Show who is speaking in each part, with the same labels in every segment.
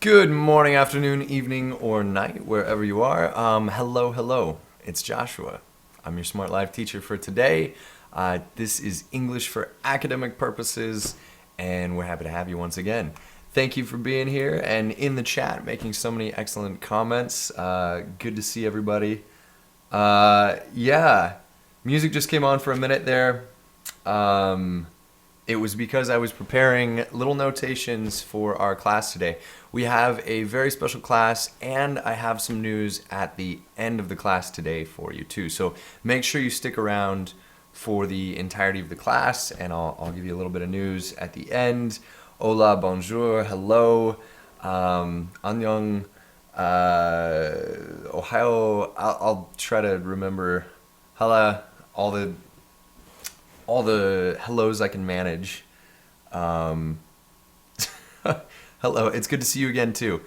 Speaker 1: Good morning, afternoon, evening, or night, wherever you are. Hello. It's Joshua. I'm your Smart Life teacher for today. This is English for academic purposes, and we're happy to have you once again. Thank you for being here and in the chat, making so many excellent comments. Good to see everybody. Yeah, music just came on for a minute there. It was because I was preparing little notations for our class today. We have a very special class, and I have some news at the end of the class today for you too. So make sure you stick around for the entirety of the class, and I'll give you a little bit of news at the end. Hola, bonjour, hello, annyeong, Ohio. I'll try to remember hala, all the hellos I can manage. Hello, it's good to see you again too.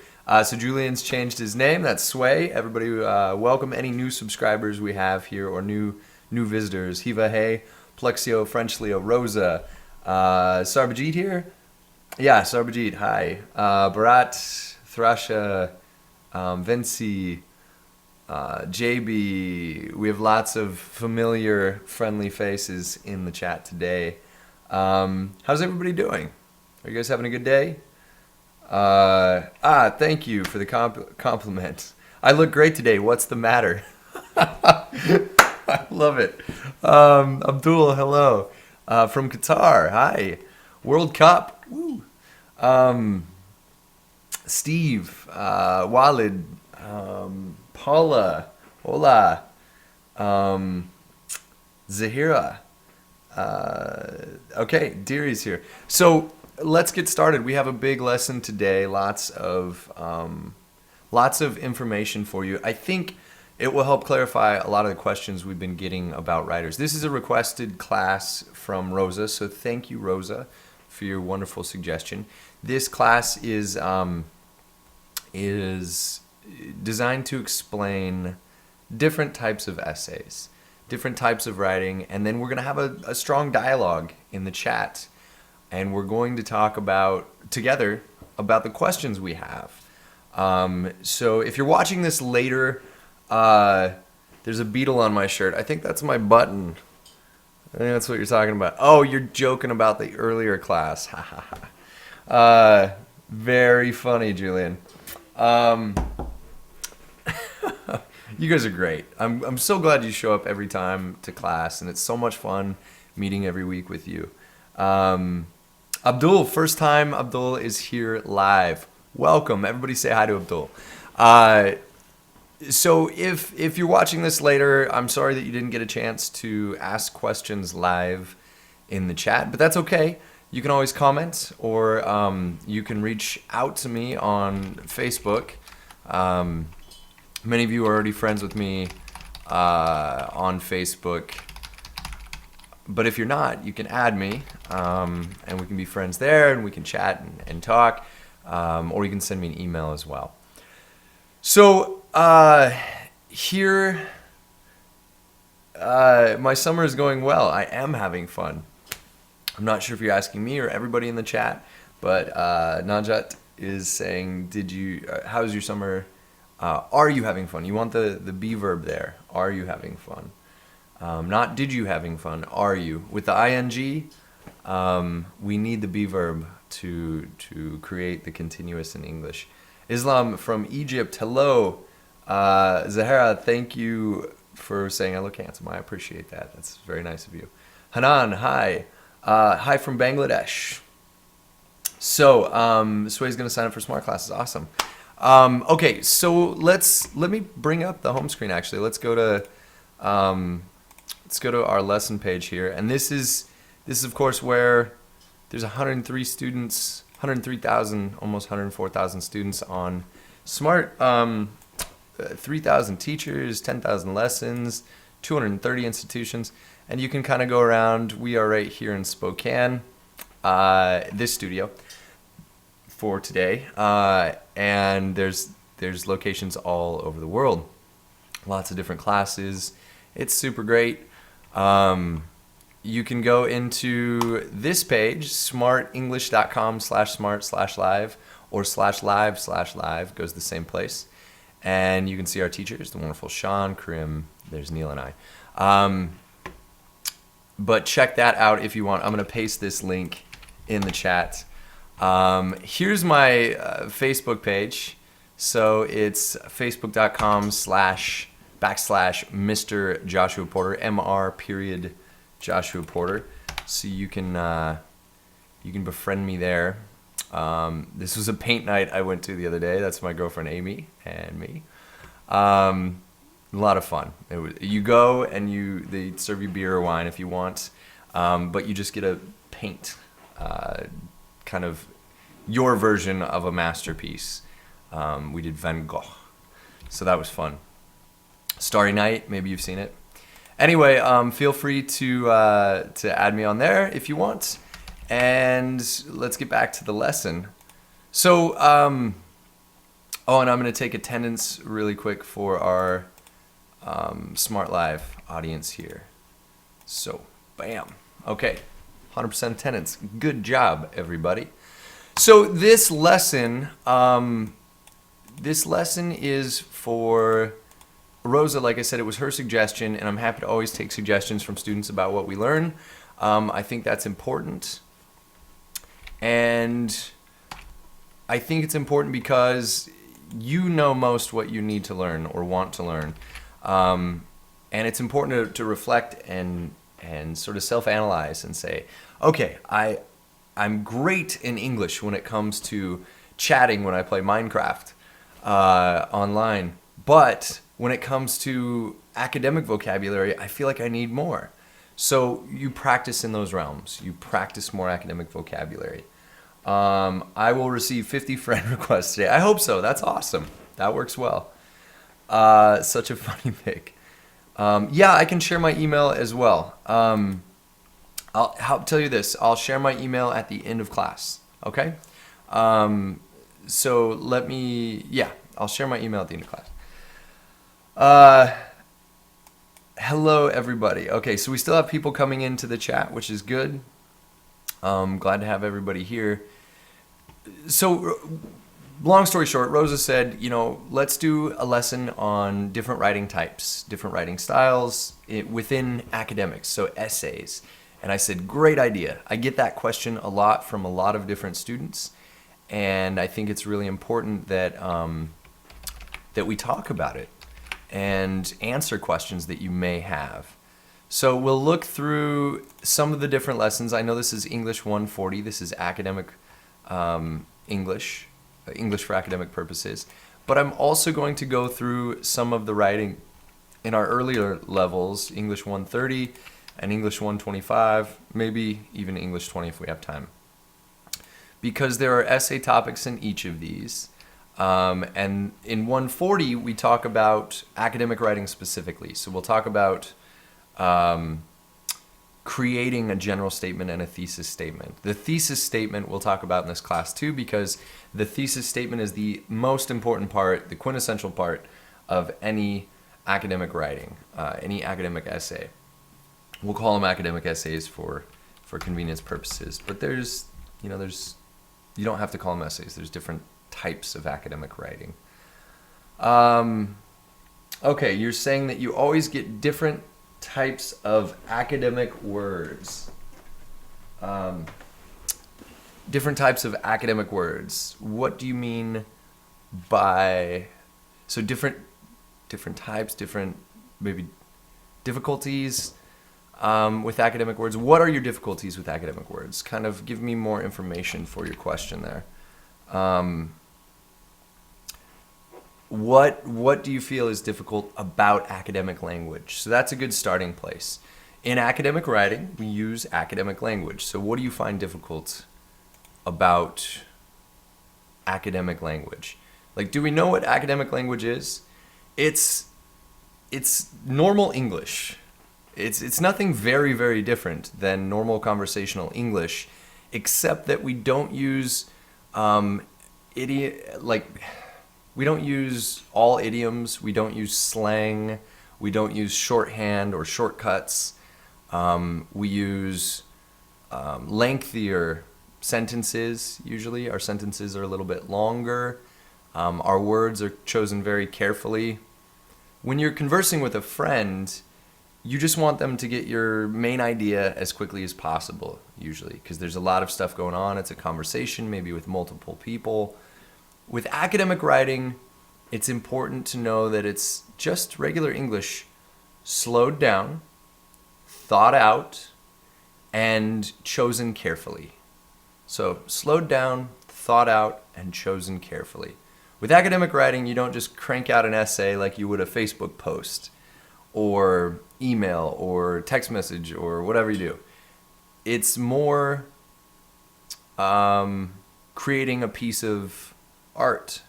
Speaker 1: So Julian's changed his name. That's Sway. Everybody, welcome any new subscribers we have here or new visitors. Hiva, hey, Plexio, French Leo, Rosa, Sarbajit here. Yeah, Sarbajit. Hi, Bharat, Thrasha, Vinci. JB, we have lots of familiar, friendly faces in the chat today. How's everybody doing? Are you guys having a good day? Thank you for the compliment. I look great today. What's the matter? I love it. Abdul, hello. From Qatar, hi. World Cup, woo. Steve, Walid, Paula, hola, Zahira. Okay, Deary's here. So let's get started. We have a big lesson today. Lots of information for you. I think it will help clarify a lot of the questions we've been getting about writers. This is a requested class from Rosa, so thank you, Rosa, for your wonderful suggestion. This class is designed to explain different types of essays, different types of writing, and then we're going to have a strong dialogue in the chat, and we're going to talk together about the questions we have. So if you're watching this later, there's a beetle on my shirt. I think that's my button. I think that's what you're talking about. Oh, you're joking about the earlier class. Very funny, Julian. You guys are great. I'm so glad you show up every time to class, and it's so much fun meeting every week with you. Abdul, first time Abdul is here live. Welcome. Everybody say hi to Abdul. So if you're watching this later, I'm sorry that you didn't get a chance to ask questions live in the chat, but that's okay. You can always comment, or you can reach out to me on Facebook. Many of you are already friends with me on Facebook, but if you're not, you can add me, and we can be friends there, and we can chat and talk, or you can send me an email as well. So here, my summer is going well. I am having fun. I'm not sure if you're asking me or everybody in the chat, but Najat is saying, how's your summer? Are you having fun? You want the be verb there. Are you having fun? Not did you having fun, are you? With the ing, we need the be verb to create the continuous in English. Islam from Egypt, hello. Zahara, thank you for saying I look handsome. I appreciate that. That's very nice of you. Hanan, hi. Hi from Bangladesh. So, Sway's going to sign up for Smart classes. Awesome. Okay, so let me bring up the home screen. Actually, let's go to our lesson page here, and this is of course where there's 103 students, 103,000, almost 104,000 students on Smart. 3,000 teachers, 10,000 lessons, 230 institutions, and you can kind of go around. We are right here in Spokane, this studio for today, and there's locations all over the world, lots of different classes. It's super great. You can go into this page, smartenglish.com/smart/live, or /live goes the same place. And you can see our teachers, the wonderful Sean, Karim, there's Neil and I. But check that out if you want. I'm going to paste this link in the chat. Here's my Facebook page. So it's facebook.com/Mr. Joshua Porter, Mr. Joshua Porter. So you can befriend me there. This was a paint night I went to the other day. That's my girlfriend Amy and me. A lot of fun. You go and they serve you beer or wine if you want, but you just get to paint kind of your version of a masterpiece. We did Van Gogh, so that was fun. Starry Night, maybe you've seen it. Anyway, feel free to add me on there if you want. And let's get back to the lesson. So, and I'm going to take attendance really quick for our Smrt Live audience here. So, bam. Okay, 100% attendance. Good job, everybody. So this lesson is for Rosa. Like I said, it was her suggestion, and I'm happy to always take suggestions from students about what we learn. I think that's important. And I think it's important because you know most what you need to learn or want to learn. And it's important to reflect and sort of self-analyze and say, okay, I'm great in English when it comes to chatting when I play Minecraft online. But when it comes to academic vocabulary, I feel like I need more. So you practice in those realms. You practice more academic vocabulary. I will receive 50 friend requests today. I hope so. That's awesome. That works well. Such a funny pic. Yeah, I can share my email as well. I'll tell you this. I'll share my email at the end of class. Okay? So I'll share my email at the end of class. Hello, everybody. Okay, so we still have people coming into the chat, which is good. Glad to have everybody here. So, long story short, Rosa said, let's do a lesson on different writing types, different writing styles within academics, so essays. And I said, great idea. I get that question a lot from a lot of different students, and I think it's really important that that we talk about it and answer questions that you may have. So we'll look through some of the different lessons. I know this is English 140. This is academic English for academic purposes. But I'm also going to go through some of the writing in our earlier levels, English 130 and English 125, maybe even English 20 if we have time. Because there are essay topics in each of these. And in 140, we talk about academic writing specifically. So we'll talk about creating a general statement and a thesis statement. The thesis statement we'll talk about in this class too, because the thesis statement is the most important part, the quintessential part of any academic writing, any academic essay. We'll call them academic essays for convenience purposes, but you don't have to call them essays. There's different types of academic writing. Okay, you're saying that you always get different types of academic words. Different types of academic words. What do you mean by, so different types, different maybe difficulties with academic words? What are your difficulties with academic words? Kind of give me more information for your question there. What do you feel is difficult about academic language? So that's a good starting place. In academic writing, we use academic language. So what do you find difficult about academic language? Like, do we know what academic language is? It's normal English. It's nothing very, very different than normal conversational English, except that we don't use we don't use all idioms, we don't use slang, we don't use shorthand or shortcuts. We use lengthier sentences usually. Our sentences are a little bit longer. Our words are chosen very carefully. When you're conversing with a friend, you just want them to get your main idea as quickly as possible, usually, because there's a lot of stuff going on. It's a conversation, maybe with multiple people. With academic writing, it's important to know that it's just regular English, slowed down, thought out, and chosen carefully. So slowed down, thought out, and chosen carefully. With academic writing, you don't just crank out an essay like you would a Facebook post or email or text message or whatever you do. It's more creating a piece of art.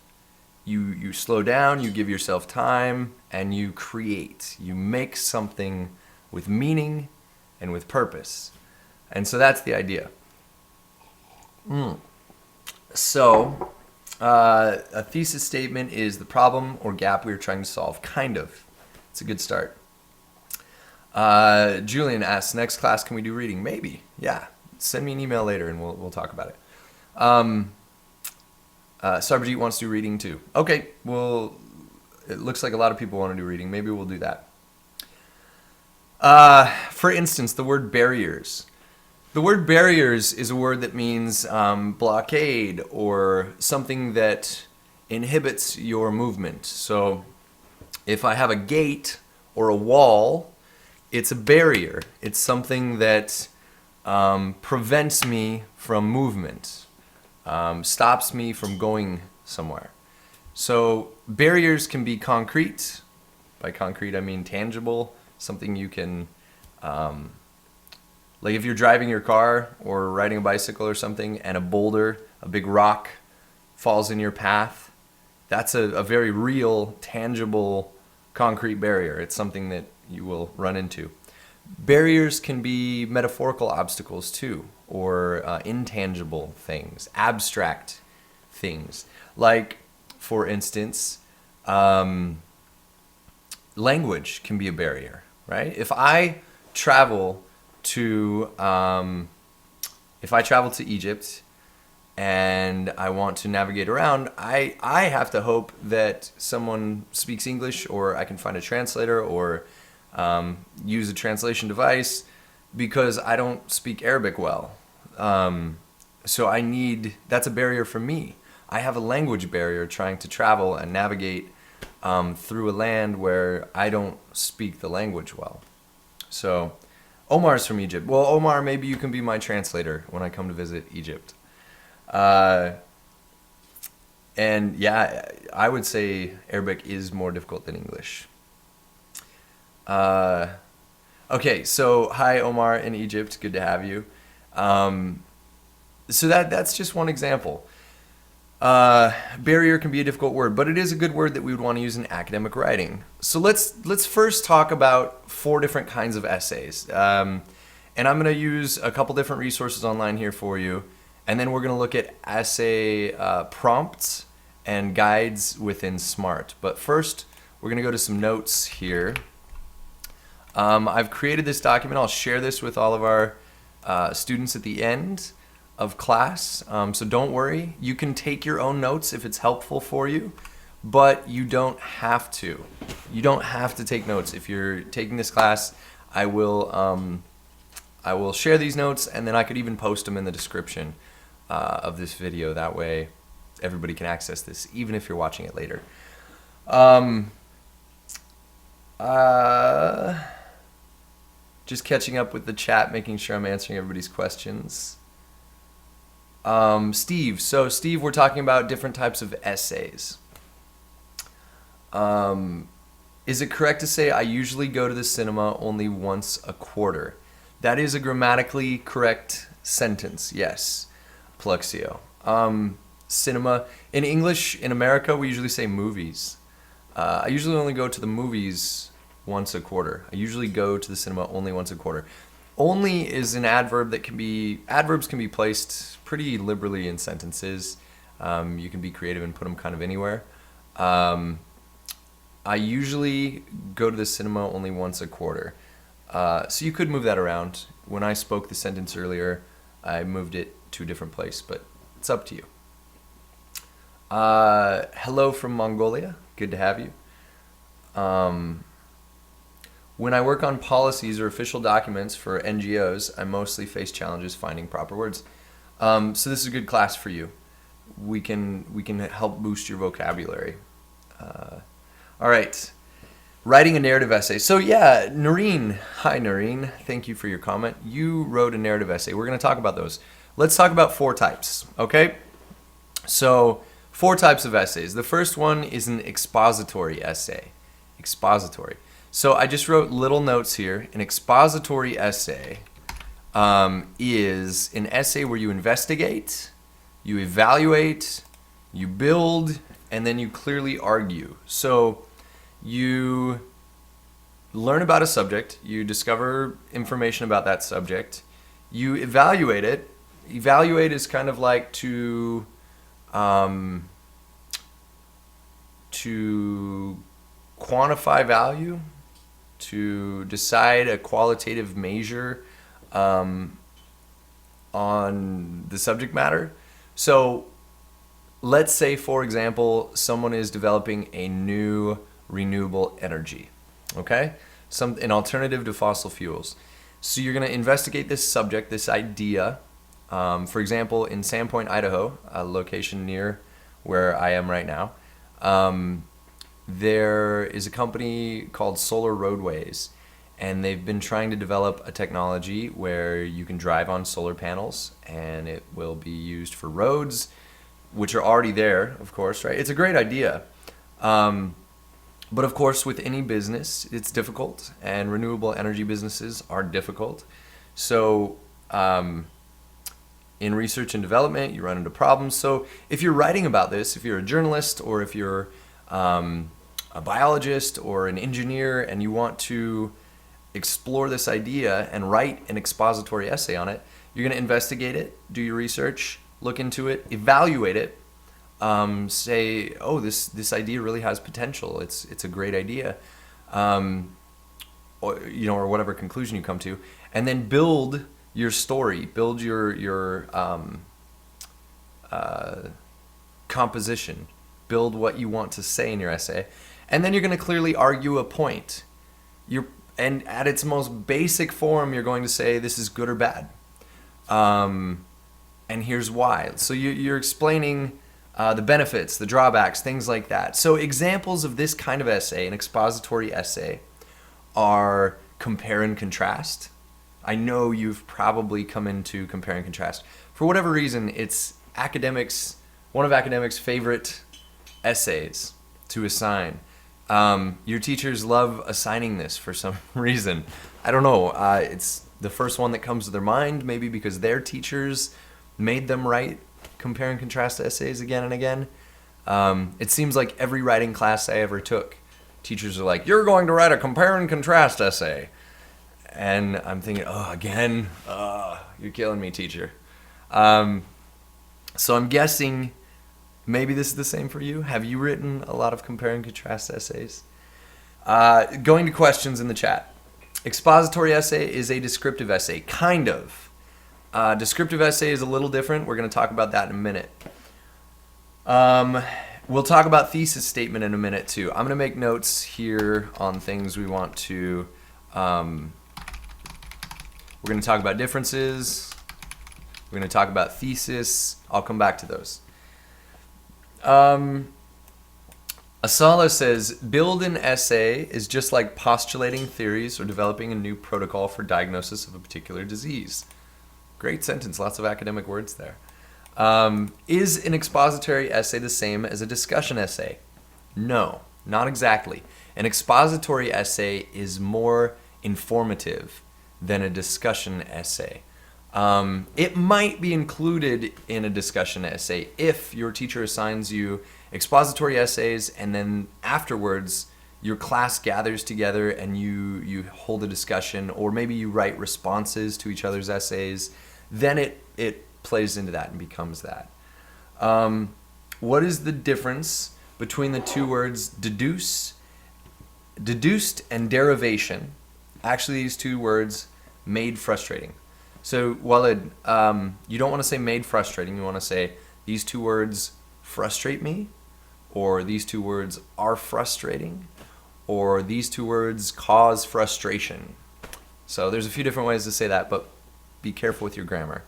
Speaker 1: You slow down, you give yourself time, and you create. You make something with meaning and with purpose. And so that's the idea. So, a thesis statement is the problem or gap we are trying to solve, kind of. It's a good start. Julian asks, next class can we do reading? Maybe, yeah. Send me an email later and we'll talk about it. Sarbajit wants to do reading too. Okay, well, it looks like a lot of people want to do reading. Maybe we'll do that. For instance, the word barriers. The word barriers is a word that means blockade or something that inhibits your movement. So if I have a gate or a wall, it's a barrier. It's something that prevents me from movement, stops me from going somewhere. So barriers can be concrete. By concrete, I mean tangible, something you can... like if you're driving your car or riding a bicycle or something and a boulder, a big rock falls in your path, that's a very real, tangible, concrete barrier. It's something that you will run into. Barriers can be metaphorical obstacles too, or intangible things, abstract things. Like, for instance, language can be a barrier, right? If I travel to Egypt and I want to navigate around, I have to hope that someone speaks English, or I can find a translator or use a translation device, because I don't speak Arabic well. So that's a barrier for me. I have a language barrier trying to travel and navigate through a land where I don't speak the language well. So Omar's from Egypt. Well, Omar, maybe you can be my translator when I come to visit Egypt. And yeah, I would say Arabic is more difficult than English. Okay, so hi Omar in Egypt, good to have you. So that's just one example. Barrier can be a difficult word, but it is a good word that we would want to use in academic writing. So let's first talk about 4 different kinds of essays. And I'm going to use a couple different resources online here for you. And then we're going to look at essay prompts and guides within Smrt. But first, we're going to go to some notes here. I've created this document. I'll share this with all of our students at the end of class. So don't worry. You can take your own notes if it's helpful for you, but you don't have to. You don't have to take notes. If you're taking this class, I will share these notes, and then I could even post them in the description of this video. That way everybody can access this, even if you're watching it later. Just catching up with the chat, making sure I'm answering everybody's questions. Steve. So Steve, we're talking about different types of essays. Is it correct to say I usually go to the cinema only once a quarter? That is a grammatically correct sentence, yes, Pluxio. Cinema. In English, in America, we usually say movies. I usually only go to the movies once a quarter. I usually go to the cinema only once a quarter. Only is an adverb that adverbs can be placed pretty liberally in sentences. You can be creative and put them kind of anywhere. I usually go to the cinema only once a quarter. So you could move that around. When I spoke the sentence earlier, I moved it to a different place, but it's up to you. Hello from Mongolia. Good to have you. When I work on policies or official documents for NGOs, I mostly face challenges finding proper words. So this is a good class for you. We can help boost your vocabulary. All right. Writing a narrative essay. So yeah, Noreen. Hi, Noreen. Thank you for your comment. You wrote a narrative essay. We're going to talk about those. Let's talk about 4 types, okay? So 4 types of essays. The first one is an expository essay. Expository. So I just wrote little notes here. An expository essay is an essay where you investigate, you evaluate, you build, and then you clearly argue. So you learn about a subject, you discover information about that subject, you evaluate it. Evaluate is kind of like to quantify value, to decide a qualitative measure on the subject matter. So let's say, for example, someone is developing a new renewable energy, okay? An alternative to fossil fuels. So you're going to investigate this subject, this idea. For example, in Sandpoint, Idaho, a location near where I am right now, there is a company called Solar Roadways, and they've been trying to develop a technology where you can drive on solar panels, and it will be used for roads, which are already there, of course, right? It's a great idea. But of course, with any business, it's difficult, and renewable energy businesses are difficult. So in research and development, you run into problems. So if you're writing about this, if you're a journalist, or if you're a biologist or an engineer, and you want to explore this idea and write an expository essay on it, you're going to investigate it, do your research, look into it, evaluate it, say, oh, this idea really has potential. It's a great idea, or whatever conclusion you come to, and then build your story, build your composition, build what you want to say in your essay, and then you're going to clearly argue a point. And at its most basic form, you're going to say this is good or bad, and here's why. So you're explaining the benefits, the drawbacks, things like that. So examples of this kind of essay, an expository essay, are compare and contrast. I know you've probably come into compare and contrast. For whatever reason, it's one of academics' favorite essays to assign. Your teachers love assigning this for some reason. I don't know. It's the first one that comes to their mind, maybe because their teachers made them write compare and contrast essays again and again. It seems like every writing class I ever took, teachers are like, you're going to write a compare and contrast essay. And I'm thinking, oh, again? You're killing me, teacher. So I'm guessing maybe this is the same for you. Have you written a lot of compare and contrast essays? Going to questions in the chat. Expository essay is a descriptive essay, kind of. Descriptive essay is a little different. We're going to talk about that in a minute. We'll talk about thesis statement in a minute too. I'm going to make notes here on things we want to... we're going to talk about differences. We're going to talk about thesis. I'll come back to those. Asala says, build an essay is just like postulating theories or developing a new protocol for diagnosis of a particular disease. Great sentence, lots of academic words there. Is an expository essay the same as a discussion essay? No, not exactly. An expository essay is more informative than a discussion essay. It might be included in a discussion essay if your teacher assigns you expository essays and then afterwards your class gathers together and you hold a discussion, or maybe you write responses to each other's essays. Then it plays into that and becomes that. What is the difference between the two words deduced and derivation? Actually, these two words made frustrating. So, Walid, you don't want to say made frustrating. You want to say these two words frustrate me, or these two words are frustrating, or these two words cause frustration. So there's a few different ways to say that, but be careful with your grammar.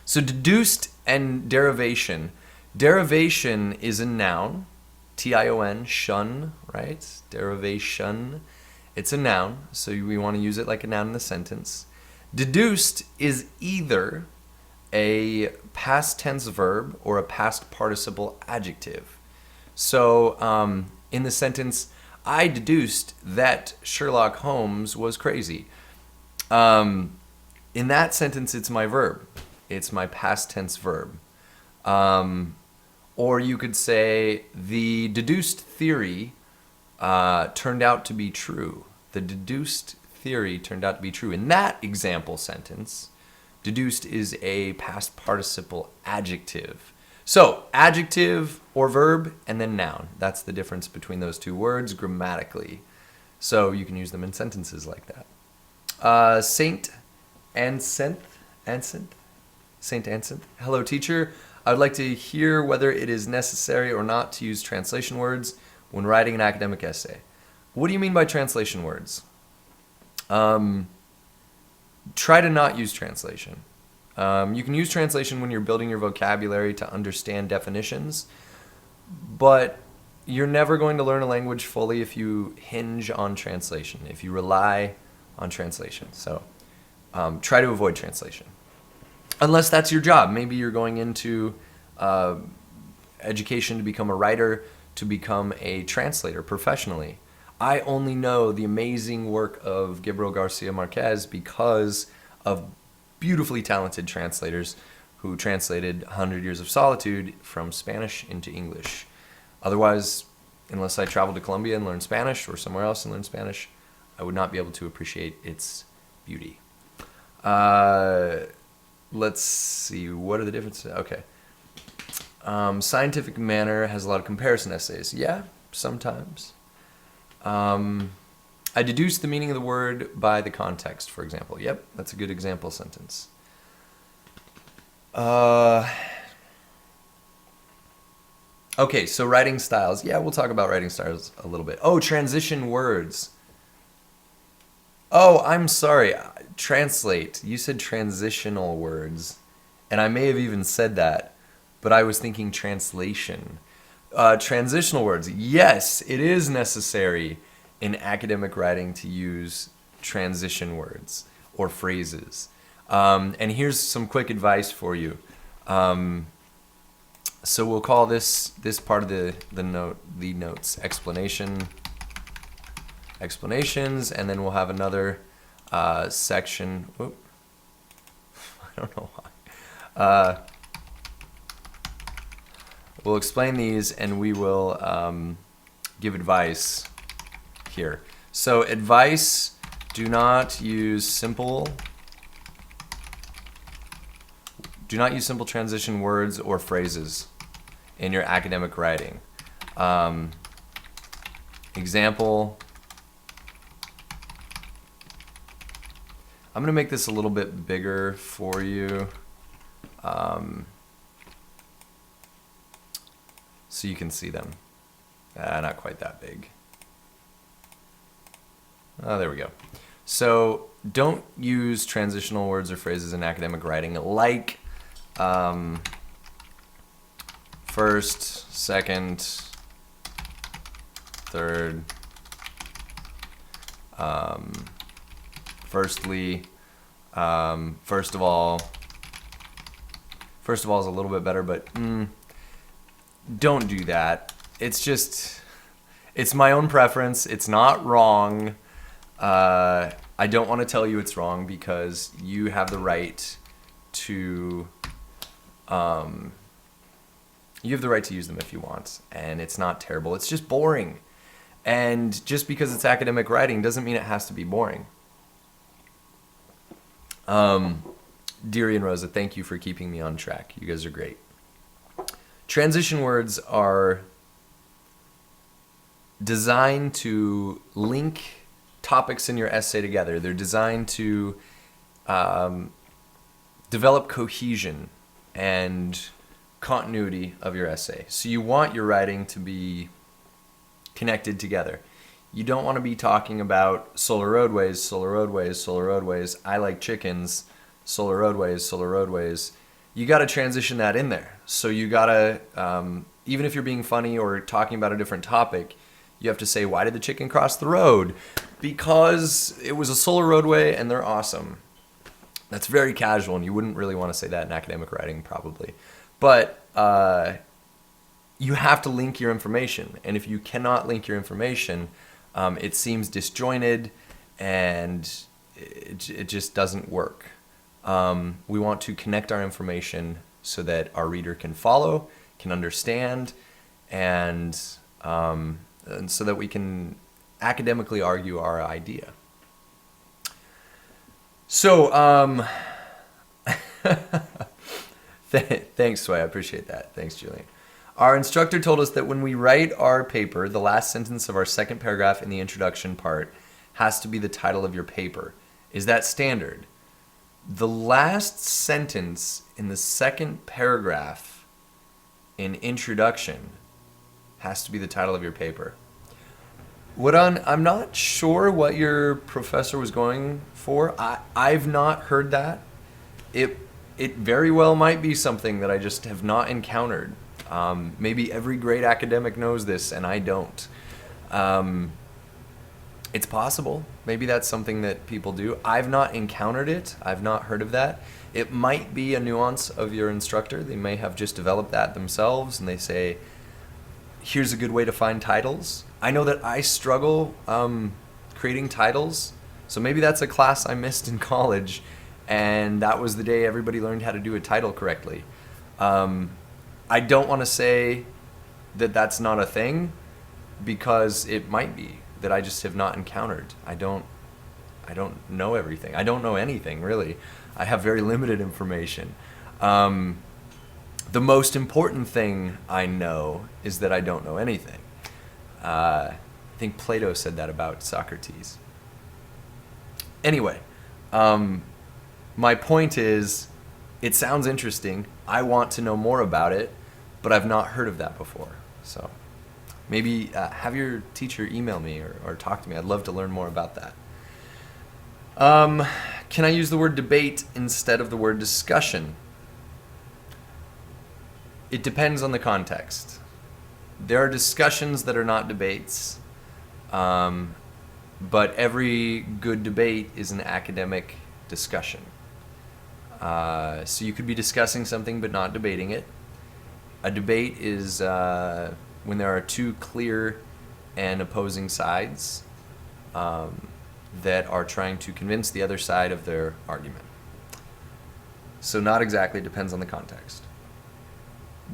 Speaker 1: So deduced and derivation. Derivation is a noun, T-I-O-N, shun, right? Derivation. It's a noun, so we want to use it like a noun in the sentence. Deduced is either a past tense verb or a past participle adjective. So in the sentence, I deduced that Sherlock Holmes was crazy. In that sentence, it's my verb. It's my past tense verb. Or you could say the deduced theory turned out to be true. The deduced theory turned out to be true. In that example sentence, deduced is a past participle adjective. So, adjective or verb and then noun. That's the difference between those two words grammatically. So, you can use them in sentences like that. Saint Ansenth. Saint Ansenth. Hello, teacher. I would like to hear whether it is necessary or not to use translation words when writing an academic essay. What do you mean by translation words? Try to not use translation. You can use translation when you're building your vocabulary to understand definitions, but you're never going to learn a language fully if you hinge on translation, if you rely on translation. So try to avoid translation. Unless that's your job. Maybe you're going into education to become a writer, to become a translator professionally. I only know the amazing work of Gabriel Garcia Marquez because of beautifully talented translators who translated 100 Years of Solitude from Spanish into English. Otherwise, unless I traveled to Colombia and learned Spanish or somewhere else and learned Spanish, I would not be able to appreciate its beauty. Let's see, what are the differences? Okay. Scientific manner has a lot of comparison essays. Yeah, sometimes. I deduce the meaning of the word by the context, for example. Yep, that's a good example sentence. Okay, so writing styles. Yeah, we'll talk about writing styles a little bit. Oh, transition words. Oh, I'm sorry. Translate. You said transitional words, and I may have even said that, but I was thinking translation. Transitional words. Yes, it is necessary in academic writing to use transition words or phrases. And here's some quick advice for you. So we'll call this part of the notes explanations, and then we'll have another section. Whoop. I don't know why. We'll explain these, and we will give advice here. So advice: do not use simple transition words or phrases in your academic writing. Example. I'm going to make this a little bit bigger for you. So you can see them. Not quite that big. Oh, there we go. So don't use transitional words or phrases in academic writing like first, second, third, firstly, first of all. First of all is a little bit better, but don't do that. It's my own preference. It's not wrong. I don't want to tell you it's wrong because you have the right to use them if you want, and it's not terrible. It's just boring. And just because it's academic writing doesn't mean it has to be boring. Deary and Rosa, thank you for keeping me on track. You guys are great. Transition words are designed to link topics in your essay together. They're designed to develop cohesion and continuity of your essay. So you want your writing to be connected together. You don't want to be talking about solar roadways, solar roadways, solar roadways, I like chickens, solar roadways, solar roadways. You got to transition that in there. So you got to, even if you're being funny or talking about a different topic, you have to say, why did the chicken cross the road? Because it was a solar roadway and they're awesome. That's very casual, and you wouldn't really want to say that in academic writing, probably. But you have to link your information, and if you cannot link your information, it seems disjointed, and it just doesn't work. We want to connect our information so that our reader can follow, can understand, and so that we can academically argue our idea. So, thanks, Sway. I appreciate that. Thanks, Julian. Our instructor told us that when we write our paper, the last sentence of our second paragraph in the introduction part has to be the title of your paper. Is that standard? The last sentence in the second paragraph in introduction has to be the title of your paper. I'm not sure what your professor was going for. I've not heard that. It very well might be something that I just have not encountered. Maybe every great academic knows this and I don't. It's possible. Maybe that's something that people do. I've not encountered it. I've not heard of that. It might be a nuance of your instructor. They may have just developed that themselves and they say, here's a good way to find titles. I know that I struggle creating titles, so maybe that's a class I missed in college, and that was the day everybody learned how to do a title correctly. I don't want to say that that's not a thing, because it might be that I just have not encountered. I don't know everything. I don't know anything, really. I have very limited information. The most important thing I know is that I don't know anything. I think Plato said that about Socrates. Anyway, my point is, it sounds interesting. I want to know more about it, but I've not heard of that before. So maybe have your teacher email me or talk to me. I'd love to learn more about that. Can I use the word debate instead of the word discussion? It depends on the context. There are discussions that are not debates, but every good debate is an academic discussion. So you could be discussing something but not debating it. A debate is when there are two clear and opposing sides that are trying to convince the other side of their argument. So not exactly, depends on the context.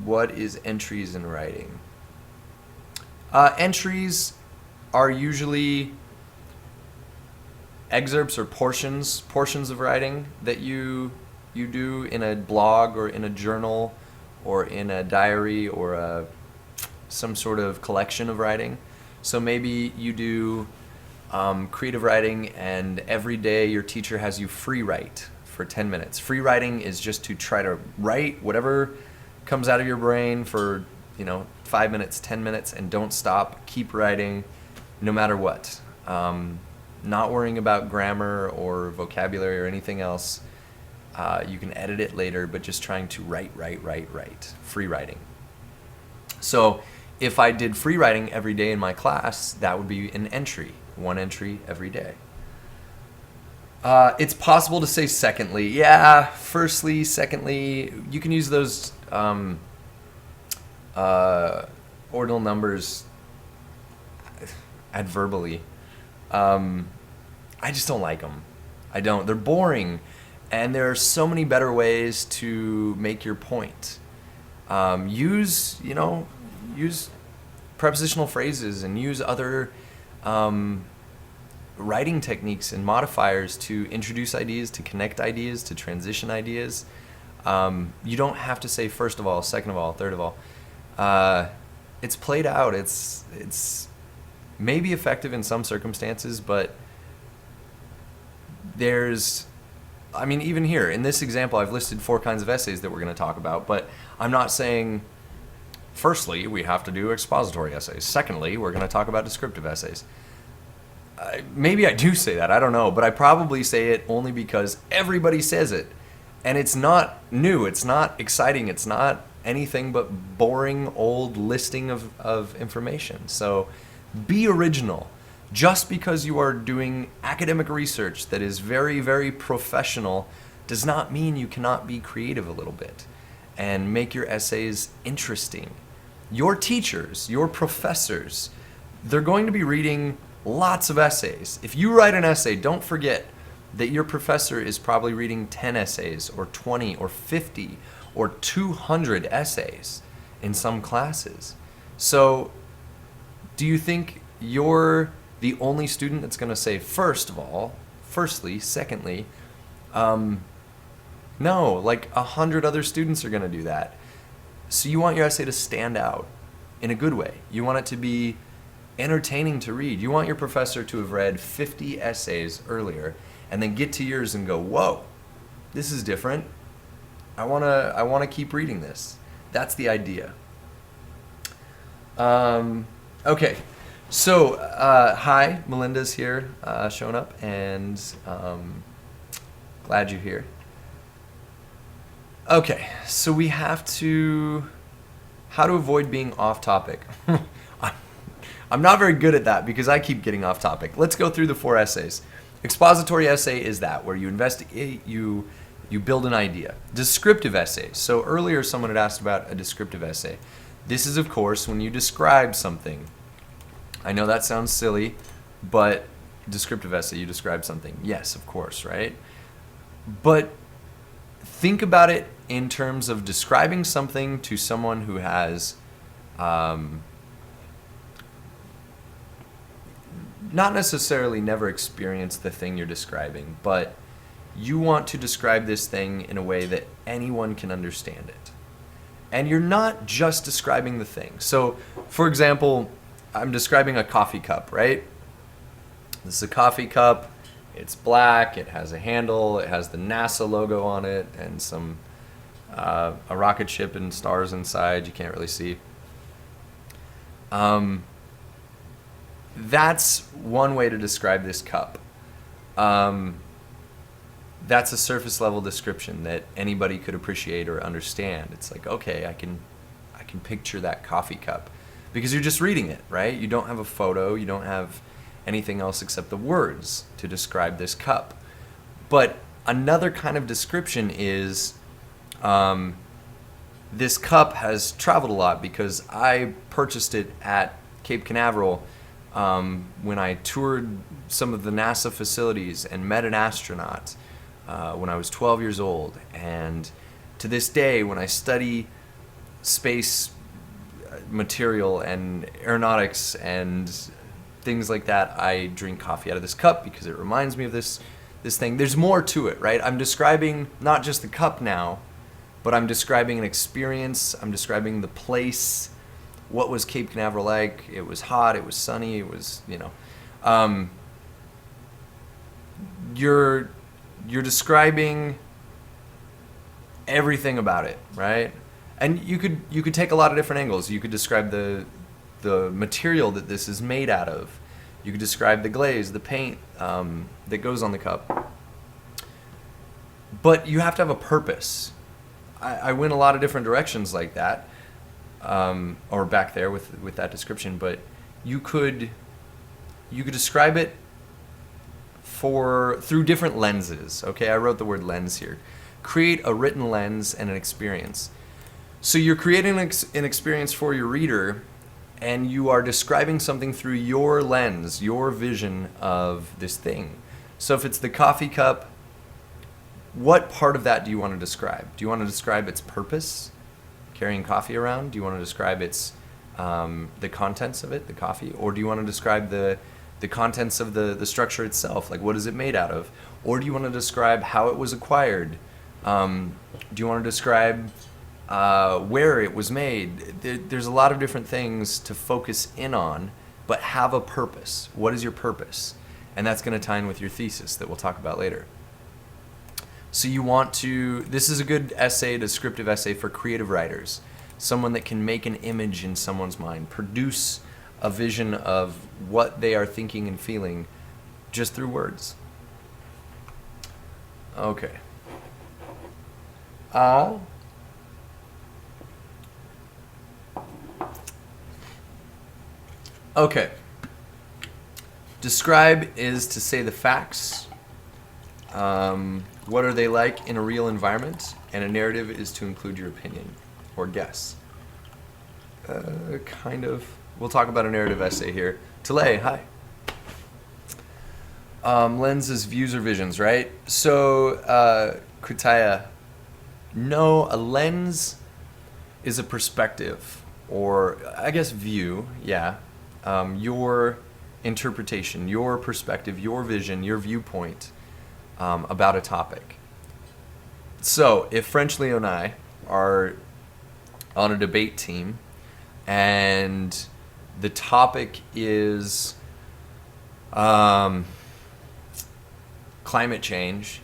Speaker 1: What is entries in writing? Entries are usually excerpts or portions of writing that you do in a blog or in a journal or in a diary or some sort of collection of writing. So maybe you do creative writing, and every day your teacher has you free write for 10 minutes. Free writing is just to try to write whatever comes out of your brain for 5 minutes, 10 minutes, and don't stop. Keep writing no matter what. Not worrying about grammar or vocabulary or anything else. You can edit it later, but just trying to write. Free writing. So if I did free writing every day in my class, that would be an entry. One entry every day. It's possible to say secondly. Yeah, firstly, secondly. You can use those ordinal numbers adverbally. I just don't like them. I don't. They're boring, and there are so many better ways to make your point. Use prepositional phrases and use other writing techniques and modifiers to introduce ideas, to connect ideas, to transition ideas. You don't have to say first of all, second of all, third of all. It's played out. It's maybe effective in some circumstances, but there's I mean, even here in this example, I've listed 4 kinds of essays that we're going to talk about, but I'm not saying, firstly, we have to do expository essays. Secondly, we're going to talk about descriptive essays. Maybe I do say that, I don't know, but I probably say it only because everybody says it. And it's not new, it's not exciting, it's not anything but boring old listing of information. So be original. Just because you are doing academic research that is very, very professional does not mean you cannot be creative a little bit and make your essays interesting. Your teachers, your professors, they're going to be reading lots of essays. If you write an essay, don't forget that your professor is probably reading 10 essays or 20 or 50 or 200 essays in some classes. So do you think you're the only student that's going to say, firstly, secondly? No, like 100 other students are going to do that. So you want your essay to stand out in a good way. You want it to be entertaining to read. You want your professor to have read 50 essays earlier and then get to yours and go, whoa, this is different. I want to keep reading this. That's the idea. Okay. So, hi, Melinda's here, showing up, and glad you're here. Okay, so we have to, how to avoid being off topic. I'm not very good at that because I keep getting off topic. Let's go through the 4 essays. Expository essay is that, where you investigate, you build an idea. Descriptive essays. So earlier someone had asked about a descriptive essay. This is, of course, when you describe something. I know that sounds silly, but descriptive essay, you describe something. Yes, of course, right? But think about it in terms of describing something to someone who has not necessarily never experienced the thing you're describing, but you want to describe this thing in a way that anyone can understand it. And you're not just describing the thing. So, for example, I'm describing a coffee cup, right? This is a coffee cup. It's black. It has a handle. It has the NASA logo on it and some a rocket ship and stars inside. You can't really see. That's one way to describe this cup. That's a surface level description that anybody could appreciate or understand. It's like, okay, I can picture that coffee cup. Because you're just reading it, right? You don't have a photo, you don't have anything else except the words to describe this cup. But another kind of description is, this cup has traveled a lot because I purchased it at Cape Canaveral when I toured some of the NASA facilities and met an astronaut when I was 12 years old. And to this day, when I study space material and aeronautics and things like that, I drink coffee out of this cup because it reminds me of this thing. There's more to it, right? I'm describing not just the cup now, but I'm describing an experience. I'm describing the place. What was Cape Canaveral like? It was hot. It was sunny. It was, you're describing everything about it, right? And you could take a lot of different angles. You could describe the material that this is made out of. You could describe the glaze, the paint that goes on the cup. But you have to have a purpose. I went a lot of different directions like that, or back there with that description. But you could describe it through different lenses. Okay, I wrote the word lens here. Create a written lens and an experience. So you're creating an experience for your reader, and you are describing something through your lens, your vision of this thing. So if it's the coffee cup, what part of that do you want to describe? Do you want to describe its purpose, carrying coffee around? Do you want to describe its the contents of it, the coffee? Or do you want to describe the contents of the structure itself? Like, what is it made out of? Or do you want to describe how it was acquired? Do you want to describe where it was made? There's a lot of different things to focus in on, but have a purpose. What is your purpose? And that's going to tie in with your thesis that we'll talk about later. So you want to, this is a good essay, descriptive essay for creative writers. Someone that can make an image in someone's mind, produce a vision of what they are thinking and feeling just through words. Okay. Okay. Describe is to say the facts. What are they like in a real environment? And a narrative is to include your opinion or guess. Kind of. We'll talk about a narrative essay here. Tale, hi. Lenses, views, or visions, right? So, Kritaya, no, a lens is a perspective, or I guess view, yeah. Your interpretation, your perspective, your vision, your viewpoint about a topic. So, if French Leo and I are on a debate team and the topic is climate change,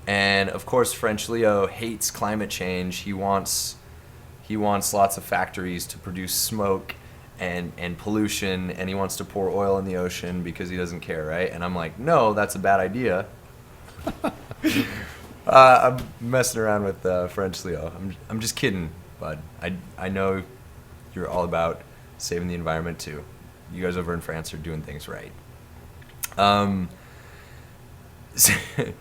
Speaker 1: and of course French Leo hates climate change. He wants lots of factories to produce smoke and pollution, and he wants to pour oil in the ocean because he doesn't care, right? And I'm like, no, that's a bad idea. I'm messing around with French Leo. I'm just kidding, bud. I know you're all about saving the environment too. You guys over in France are doing things right.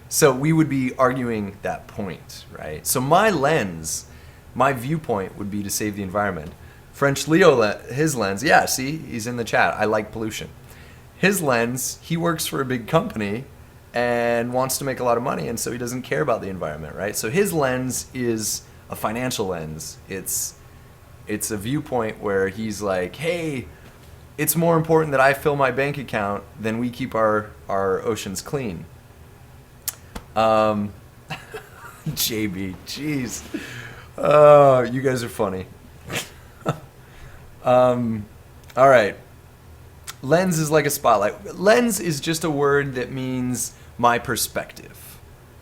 Speaker 1: So we would be arguing that point, right? So my lens, my viewpoint would be to save the environment. French Leo, his lens, yeah, see, he's in the chat. I like pollution. His lens, he works for a big company and wants to make a lot of money, and so he doesn't care about the environment, right? So his lens is a financial lens. It's a viewpoint where he's like, hey, it's more important that I fill my bank account than we keep our oceans clean. JB, jeez. Oh, you guys are funny. All right. Lens is like a spotlight. Lens is just a word that means my perspective.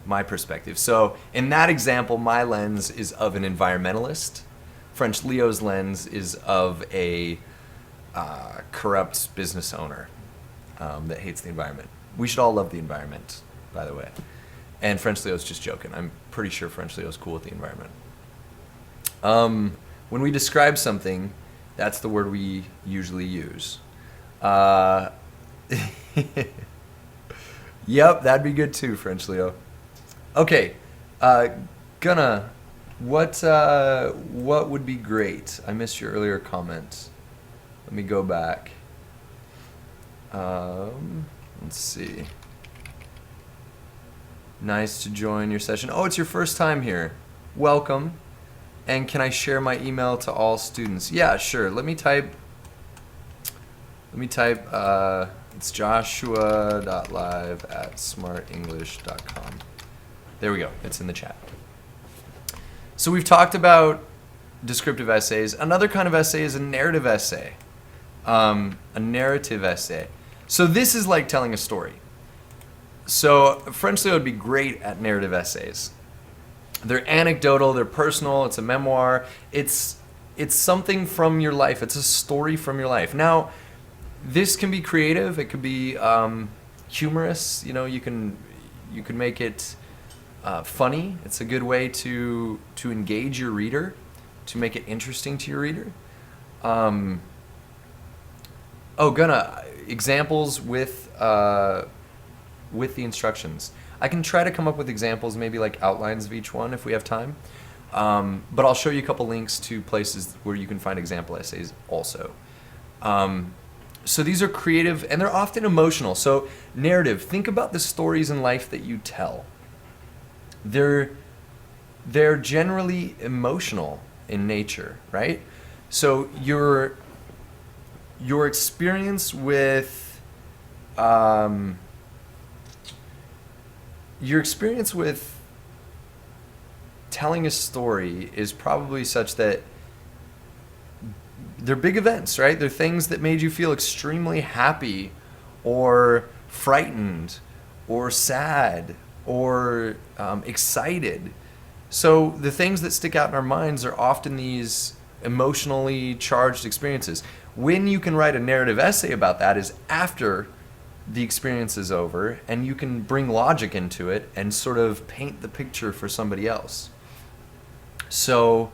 Speaker 1: My perspective. So in that example, my lens is of an environmentalist. French Leo's lens is of a corrupt business owner that hates the environment. We should all love the environment, by the way. And French Leo's just joking. I'm pretty sure French Leo's cool with the environment. When we describe something, that's the word we usually use. Yep, that'd be good too, French Leo. Okay, what would be great? I missed your earlier comment. Let me go back. Let's see. Nice to join your session. Oh, it's your first time here. Welcome. And can I share my email to all students? Yeah, sure. Let me type, it's joshua.live@smartenglish.com. There we go. It's in the chat. So we've talked about descriptive essays. Another kind of essay is a narrative essay. A narrative essay. So this is like telling a story. So French Leo would be great at narrative essays. They're anecdotal, they're personal, it's a memoir. It's something from your life. It's a story from your life. Now, this can be creative. It could be humorous. You know, you can make it funny. It's a good way to engage your reader, to make it interesting to your reader. Examples with the instructions. I can try to come up with examples, maybe like outlines of each one if we have time. But I'll show you a couple links to places where you can find example essays also. So these are creative and they're often emotional. So narrative, think about the stories in life that you tell. They're generally emotional in nature, right? So your experience with telling a story is probably such that they're big events, right? They're things that made you feel extremely happy or frightened or sad or excited. So the things that stick out in our minds are often these emotionally charged experiences. When you can write a narrative essay about that is after the experience is over, and you can bring logic into it and sort of paint the picture for somebody else. So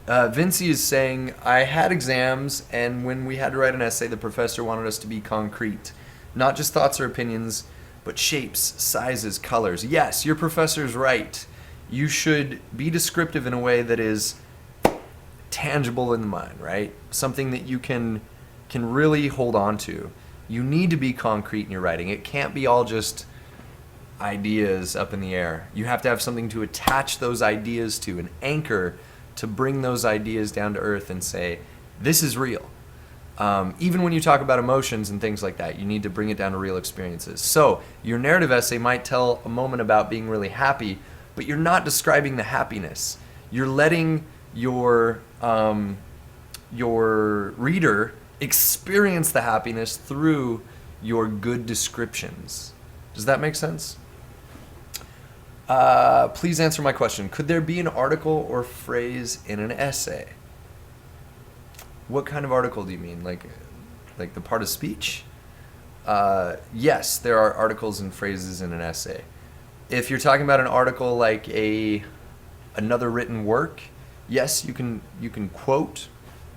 Speaker 1: Vinci is saying, I had exams, and when we had to write an essay, the professor wanted us to be concrete. Not just thoughts or opinions, but shapes, sizes, colors. Yes, your professor's right. You should be descriptive in a way that is tangible in the mind, right? Something that you can really hold on to. You need to be concrete in your writing. It can't be all just ideas up in the air. You have to have something to attach those ideas to, an anchor to bring those ideas down to earth and say, this is real. Even when you talk about emotions and things like that, you need to bring it down to real experiences. So your narrative essay might tell a moment about being really happy, but you're not describing the happiness. You're letting your reader experience the happiness through your good descriptions. Does that make sense? Please answer my question. Could there be an article or phrase in an essay? What kind of article do you mean? Like the part of speech? Yes, there are articles and phrases in an essay. If you're talking about an article like another written work, yes, you can quote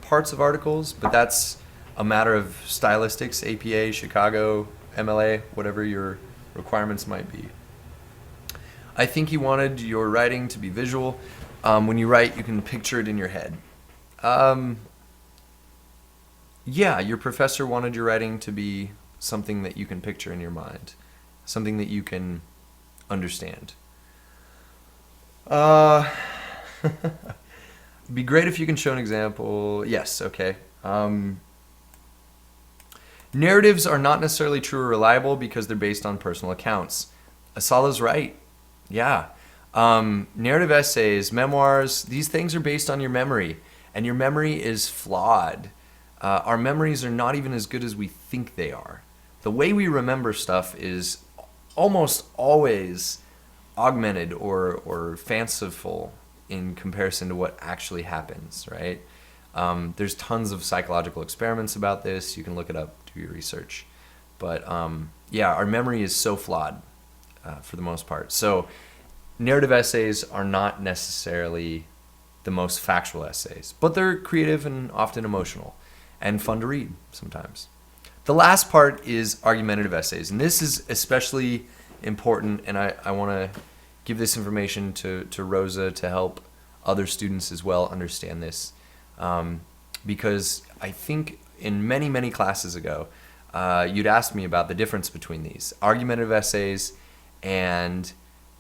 Speaker 1: parts of articles, but that's a matter of stylistics, APA, Chicago, MLA, whatever your requirements might be. I think he wanted your writing to be visual. When you write, you can picture it in your head. Yeah, your professor wanted your writing to be something that you can picture in your mind, something that you can understand. It'd be great if you can show an example. Yes, okay. Narratives are not necessarily true or reliable because they're based on personal accounts. Asala's right. Yeah. Narrative essays, memoirs, these things are based on your memory, and your memory is flawed. Our memories are not even as good as we think they are. The way we remember stuff is almost always augmented or fanciful in comparison to what actually happens, right? There's tons of psychological experiments about this. You can look it up, do your research. But yeah, our memory is so flawed for the most part. So narrative essays are not necessarily the most factual essays, but they're creative and often emotional and fun to read sometimes. The last part is argumentative essays, and this is especially important, and I want to give this information to Rosa to help other students as well understand this, because I think in many classes ago, you'd asked me about the difference between these argumentative essays and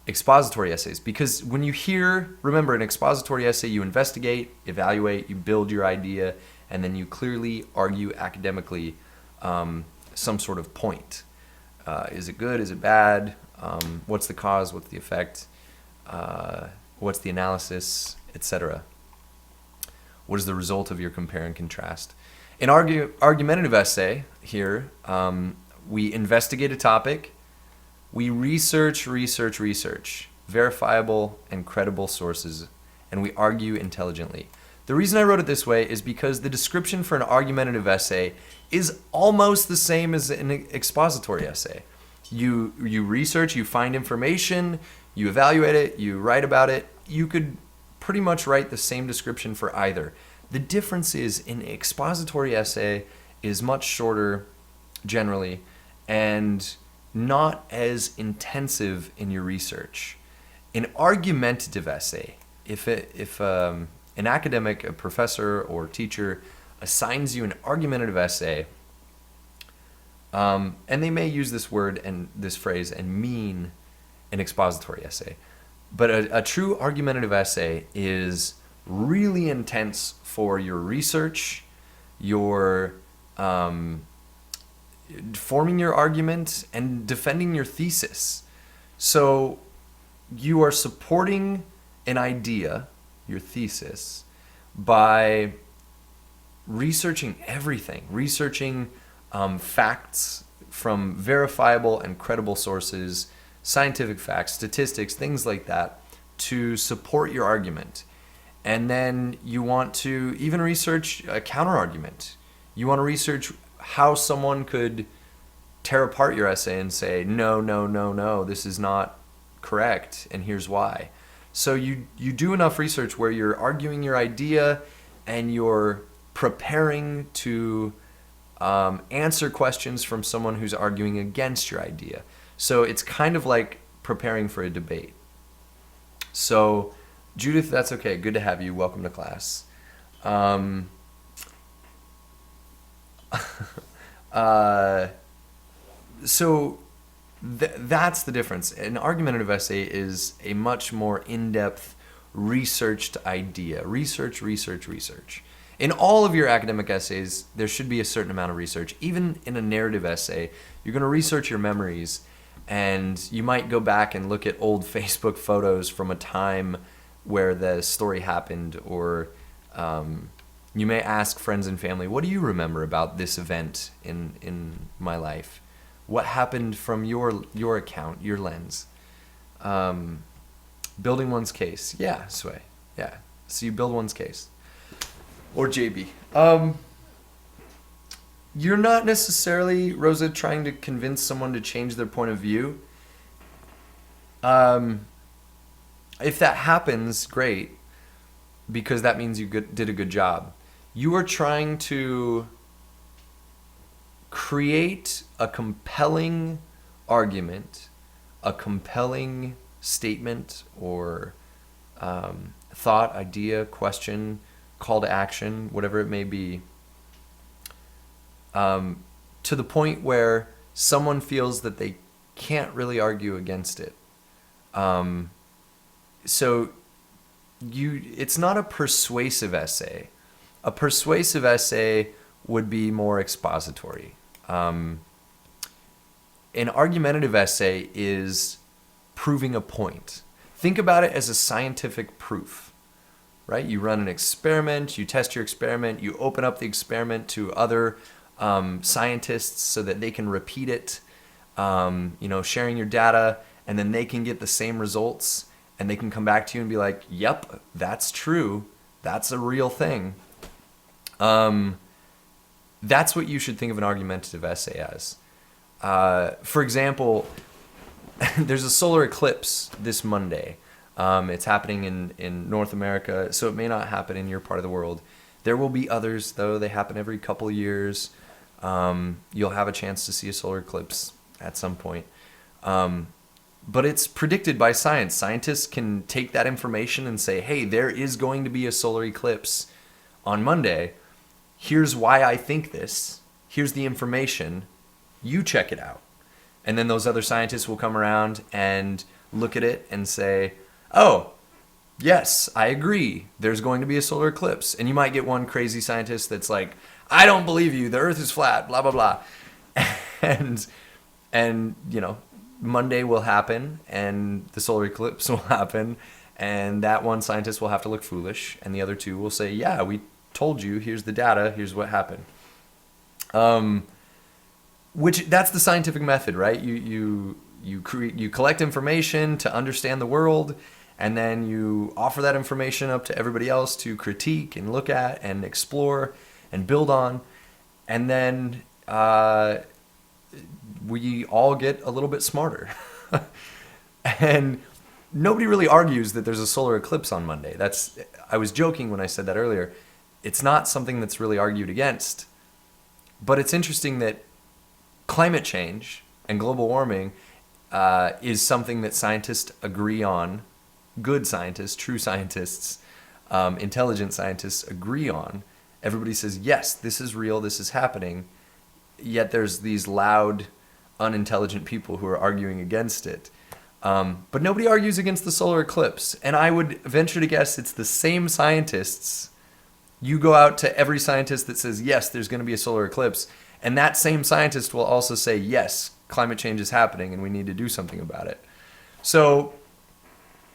Speaker 1: expository essays. Because when you remember, an expository essay, you investigate, evaluate, you build your idea, and then you clearly argue academically some sort of point. Is it good? Is it bad? What's the cause? What's the effect? What's the analysis, etc.? What is the result of your compare and contrast? In argumentative essay here, we investigate a topic, we research verifiable and credible sources, and we argue intelligently. The reason I wrote it this way is because the description for an argumentative essay is almost the same as an expository essay. You research, you find information, you evaluate it, you write about it. You could pretty much write the same description for either. The difference is an expository essay is much shorter generally and not as intensive in your research. An argumentative essay, if an academic, a professor or teacher assigns you an argumentative essay, and they may use this word and this phrase and mean an expository essay, but a true argumentative essay is really intense for your research, your forming your argument, and defending your thesis. So you are supporting an idea, your thesis, by researching everything, researching facts, from verifiable and credible sources, scientific facts, statistics, things like that, to support your argument. And then you want to even research a counter-argument. You want to research how someone could tear apart your essay and say, no, no, no, no, this is not correct, and here's why. So you do enough research where you're arguing your idea and you're preparing to answer questions from someone who's arguing against your idea. So it's kind of like preparing for a debate. So, Judith, that's okay. Good to have you. Welcome to class. So that's the difference. An argumentative essay is a much more in-depth, researched idea. Research. In all of your academic essays, there should be a certain amount of research. Even in a narrative essay, you're going to research your memories, and you might go back and look at old Facebook photos from a time where the story happened, or you may ask friends and family, what do you remember about this event in my life? What happened from your account, your lens? Building one's case. Yeah, Sway. Yeah. So you build one's case. Or JB. You're not necessarily, Rosa, trying to convince someone to change their point of view. If that happens, great, because that means you did a good job. You are trying to create a compelling argument, a compelling statement or thought, idea, question, call to action, whatever it may be, to the point where someone feels that they can't really argue against it. So it's not a persuasive essay. A persuasive essay would be more expository. An argumentative essay is proving a point. Think about it as a scientific proof, right? You run an experiment, you test your experiment, you open up the experiment to other scientists so that they can repeat it, sharing your data, and then they can get the same results, and they can come back to you and be like, yep, that's true, that's a real thing. That's what you should think of an argumentative essay as. For example, there's a solar eclipse this Monday. It's happening in North America, so it may not happen in your part of the world. There will be others, though. They happen every couple of years. You'll have a chance to see a solar eclipse at some point. But it's predicted by science. Scientists can take that information and say, hey, there is going to be a solar eclipse on Monday. Here's why I think this. Here's the information. You check it out. And then those other scientists will come around and look at it and say, oh, yes, I agree. There's going to be a solar eclipse. And you might get one crazy scientist that's like, I don't believe you. The earth is flat, blah, blah, blah. And Monday will happen and the solar eclipse will happen. And that one scientist will have to look foolish. And the other two will say, yeah, we told you, here's the data, here's what happened. That's the scientific method, right? You collect information to understand the world, and then you offer that information up to everybody else to critique and look at and explore and build on, and then we all get a little bit smarter. And nobody really argues that there's a solar eclipse on Monday. I was joking when I said that earlier. It's not something that's really argued against. But it's interesting that climate change and global warming is something that scientists agree on. Good scientists, true scientists, intelligent scientists agree on. Everybody says, yes, this is real, this is happening. Yet there's these loud, unintelligent people who are arguing against it. But nobody argues against the solar eclipse. And I would venture to guess it's the same scientists. You go out to every scientist that says, yes, there's going to be a solar eclipse, and that same scientist will also say, yes, climate change is happening and we need to do something about it. So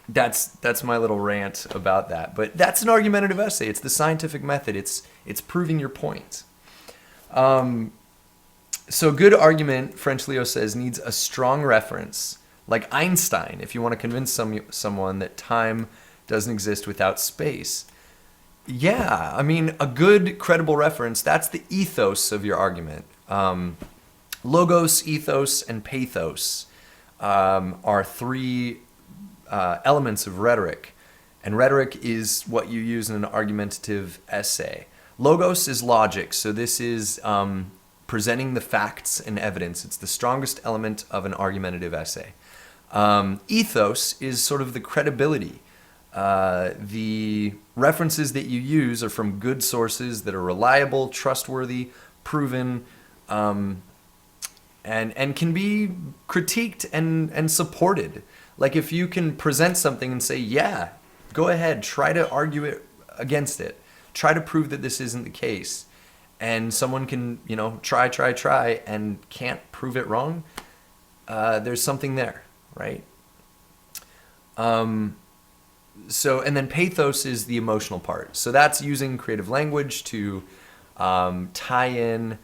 Speaker 1: that's my little rant about that. But that's an argumentative essay. It's the scientific method. It's proving your point. So a good argument, French Leo says, needs a strong reference, like Einstein, if you want to convince someone that time doesn't exist without space. Yeah, I mean, a good, credible reference, that's the ethos of your argument. Logos, ethos, and pathos are three elements of rhetoric. And rhetoric is what you use in an argumentative essay. Logos is logic, so this is presenting the facts and evidence. It's the strongest element of an argumentative essay. Ethos is sort of the credibility. The references that you use are from good sources that are reliable, trustworthy, proven, and can be critiqued and supported. Like if you can present something and say, yeah, go ahead, try to argue it against it. Try to prove that this isn't the case. And someone can, try, and can't prove it wrong. There's something there, right? So, and then pathos is the emotional part. So that's using creative language to tie in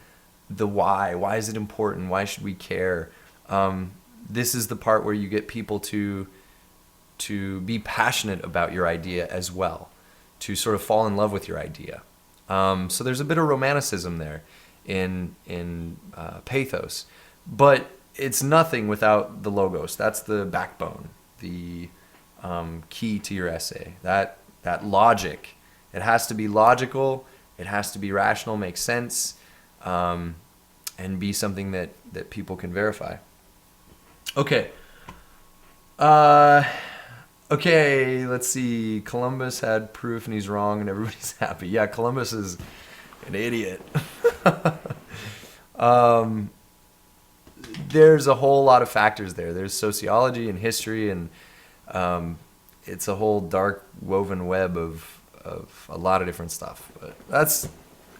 Speaker 1: the why. Why is it important? Why should we care? This is the part where you get people to be passionate about your idea as well, to sort of fall in love with your idea. So there's a bit of romanticism there in pathos, but it's nothing without the logos. That's the backbone, the key to your essay. That logic. It has to be logical. It has to be rational, make sense, and be something that people can verify. Okay. Okay, let's see. Columbus had proof and he's wrong and everybody's happy. Yeah, Columbus is an idiot. There's a whole lot of factors there. There's sociology and history, and it's a whole dark woven web of a lot of different stuff. But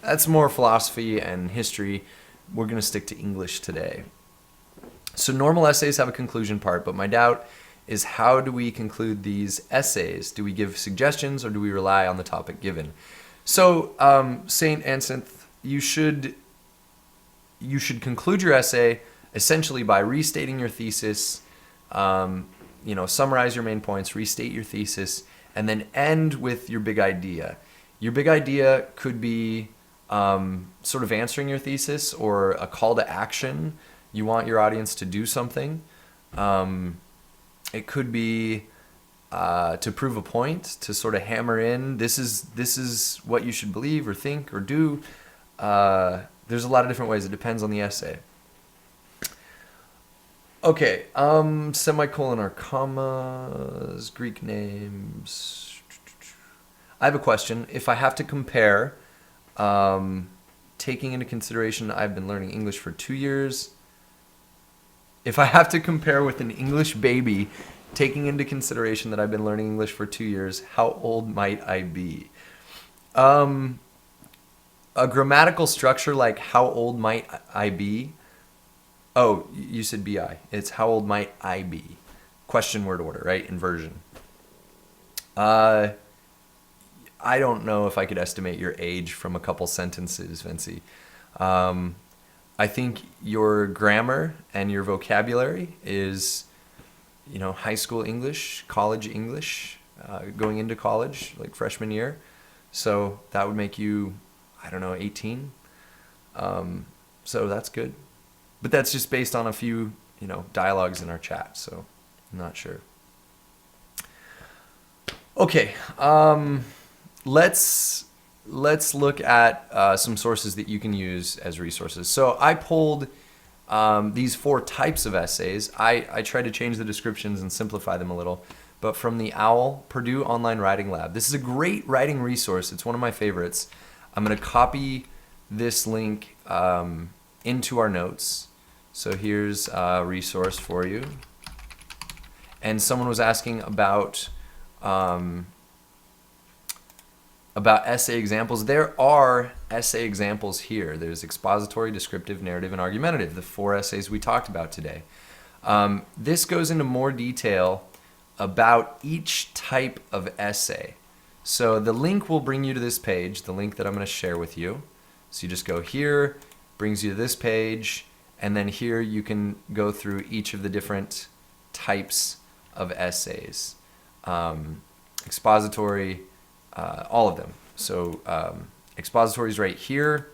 Speaker 1: that's more philosophy and history. We're going to stick to English today. So normal essays have a conclusion part, but my doubt is how do we conclude these essays? Do we give suggestions or do we rely on the topic given? So St. Ansinth, you should conclude your essay essentially by restating your thesis, summarize your main points, restate your thesis, and then end with your big idea. Your big idea could be sort of answering your thesis or a call to action. You want your audience to do something. It could be to prove a point, to sort of hammer in, this is what you should believe or think or do. There's a lot of different ways. It depends on the essay. Okay, semicolon or commas, Greek names. I have a question. If I have to compare, taking into consideration I've been learning English for 2 years, if I have to compare with an English baby, taking into consideration that I've been learning English for 2 years, how old might I be? A grammatical structure like how old might I be? Oh, you said BI. It's how old might I be? Question word order, right? Inversion. I don't know if I could estimate your age from a couple sentences, Vinci. I think your grammar and your vocabulary is, high school English, college English, going into college, like freshman year. So that would make you, 18. So that's good. But that's just based on a few, dialogues in our chat. So I'm not sure. Okay. Let's look at some sources that you can use as resources. So I pulled these 4 types of essays. I tried to change the descriptions and simplify them a little, but from the OWL, Purdue Online Writing Lab. This is a great writing resource. It's one of my favorites. I'm going to copy this link into our notes. So here's a resource for you. And someone was asking about essay examples. There are essay examples here. There's expository, descriptive, narrative, and argumentative, the 4 essays we talked about today. This goes into more detail about each type of essay. So the link will bring you to this page, the link that I'm going to share with you. So you just go here, brings you to this page, And then here you can go through each of the different types of essays. Expository, all of them. So expository is right here,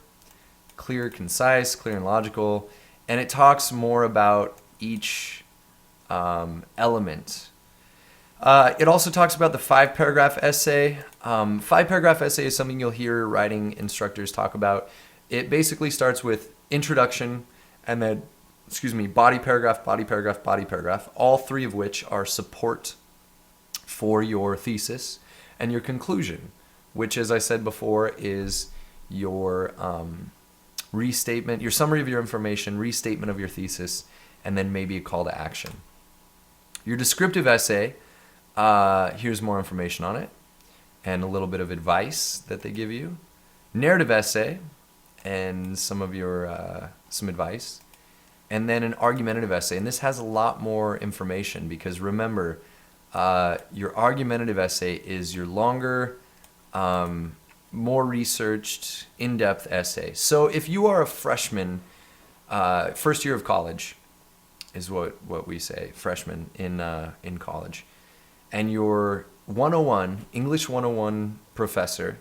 Speaker 1: clear, concise, clear and logical. And it talks more about each element. It also talks about the 5-paragraph essay. 5-paragraph essay is something you'll hear writing instructors talk about. It basically starts with introduction and then, body paragraph, body paragraph, body paragraph, all three of which are support for your thesis, and your conclusion, which, as I said before, is your restatement, your summary of your information, restatement of your thesis, and then maybe a call to action. Your descriptive essay, here's more information on it, and a little bit of advice that they give you. Narrative essay, and some of your some advice, and then an argumentative essay. And this has a lot more information because remember, your argumentative essay is your longer, more researched, in-depth essay. So if you are a freshman, first year of college is what we say, freshman in college, and your 101, English 101 professor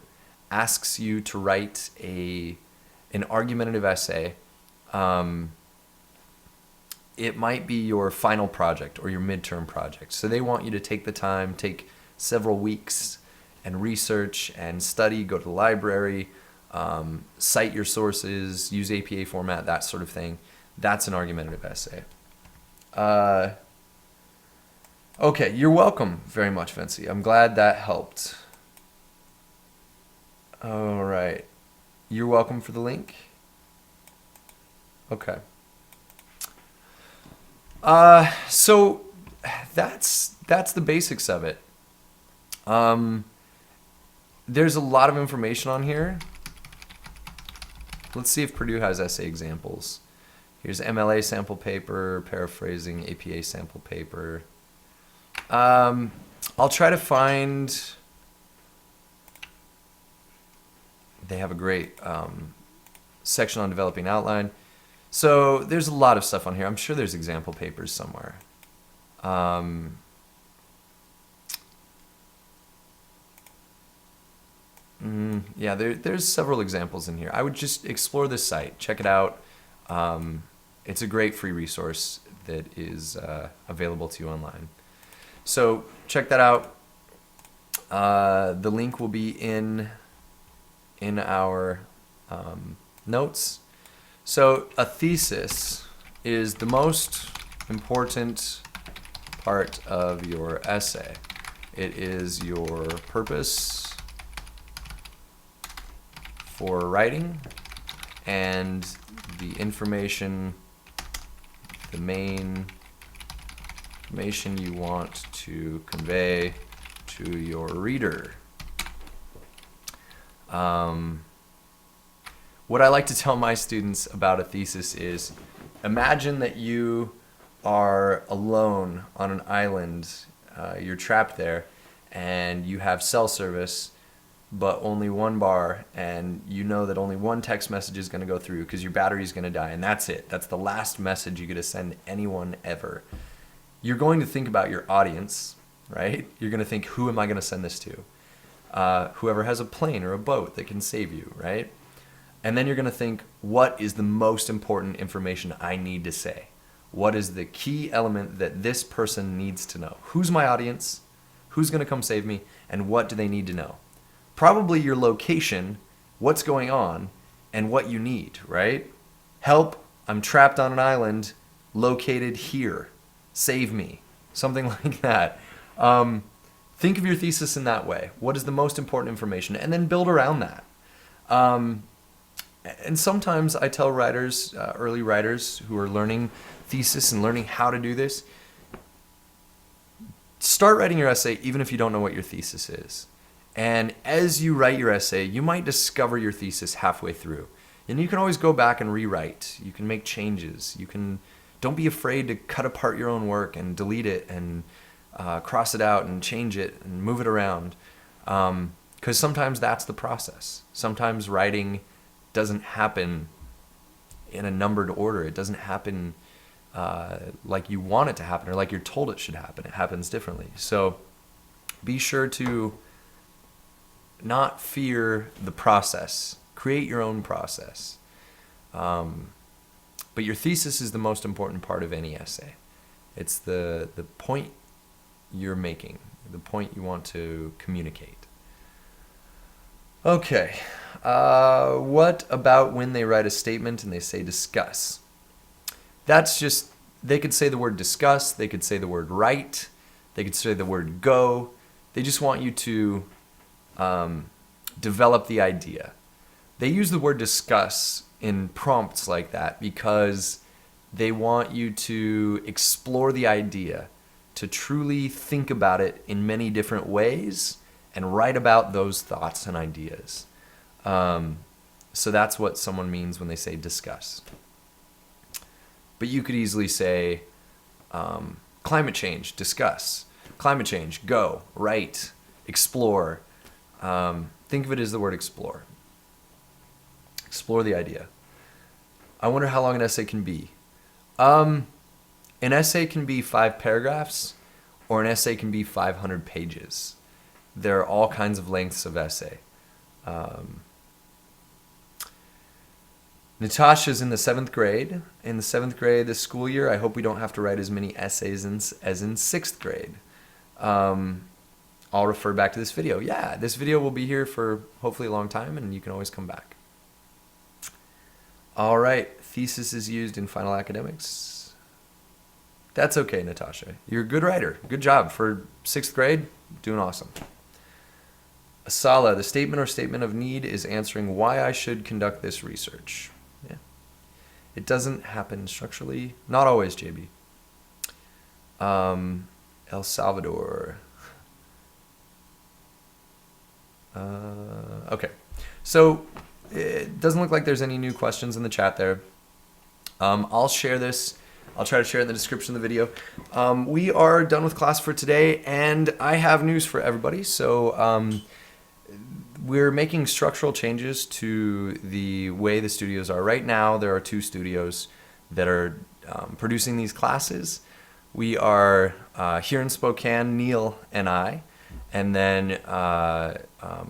Speaker 1: asks you to write an argumentative essay, it might be your final project or your midterm project. So they want you to take the time, take several weeks and research and study, go to the library, cite your sources, use APA format, that sort of thing. That's an argumentative essay. Okay, you're welcome very much, Vinci. I'm glad that helped. All right. You're welcome for the link. Okay. So that's the basics of it. There's a lot of information on here. Let's see if Purdue has essay examples. Here's MLA sample paper, paraphrasing APA sample paper. I'll try to find. They have a great section on developing outline. So there's a lot of stuff on here. I'm sure there's example papers somewhere. Yeah, there's several examples in here. I would just explore this site. Check it out. It's a great free resource that is available to you online. So check that out. The link will be in our notes. So a thesis is the most important part of your essay. It is your purpose for writing and the information, the main information you want to convey to your reader. What I like to tell my students about a thesis is, imagine that you are alone on an island, you're trapped there, and you have cell service, but only one bar, and you know that only one text message is going to go through because your battery is going to die, and that's it. That's the last message you get to send anyone ever. You're going to think about your audience, right? You're going to think, who am I going to send this to? Whoever has a plane or a boat that can save you, right? And then you're going to think, what is the most important information I need to say? What is the key element that this person needs to know? Who's my audience? Who's going to come save me? And what do they need to know? Probably your location, what's going on, and what you need, right? Help, I'm trapped on an island, located here. Save me. Something like that. Think of your thesis in that way. What is the most important information? And then build around that. And sometimes I tell writers, early writers who are learning thesis and learning how to do this, start writing your essay even if you don't know what your thesis is. And as you write your essay, you might discover your thesis halfway through. And you can always go back and rewrite. You can make changes. Don't be afraid to cut apart your own work and delete it and cross it out and change it and move it around. Because sometimes that's the process. Sometimes writing doesn't happen in a numbered order. It doesn't happen like you want it to happen or like you're told it should happen. It happens differently. So be sure to not fear the process. Create your own process. But your thesis is the most important part of any essay. It's the point you're making, the point you want to communicate. Okay, what about when they write a statement and they say discuss? That's just, they could say the word discuss, they could say the word write, they could say the word go. They just want you to develop the idea. They use the word discuss in prompts like that because they want you to explore the idea, to truly think about it in many different ways and write about those thoughts and ideas. So that's what someone means when they say discuss. But you could easily say climate change, discuss. Climate change, go, write, explore. Think of it as the word explore. Explore the idea. I wonder how long an essay can be. An essay can be 5 paragraphs, or an essay can be 500 pages. There are all kinds of lengths of essay. Natasha's in the 7th grade. In the 7th grade this school year, I hope we don't have to write as many essays as in 6th grade. I'll refer back to this video. Yeah, this video will be here for hopefully a long time, and you can always come back. All right, thesis is used in final academics. That's okay, Natasha. You're a good writer. Good job. For 6th grade, doing awesome. Asala, the statement or statement of need is answering why I should conduct this research. Yeah. It doesn't happen structurally. Not always, JB. El Salvador. Okay. So it doesn't look like there's any new questions in the chat there. I'll share this. I'll try to share it in the description of the video. We are done with class for today, and I have news for everybody. So we're making structural changes to the way the studios are. Right now, there are 2 studios that are producing these classes. We are here in Spokane, Neil and I, and then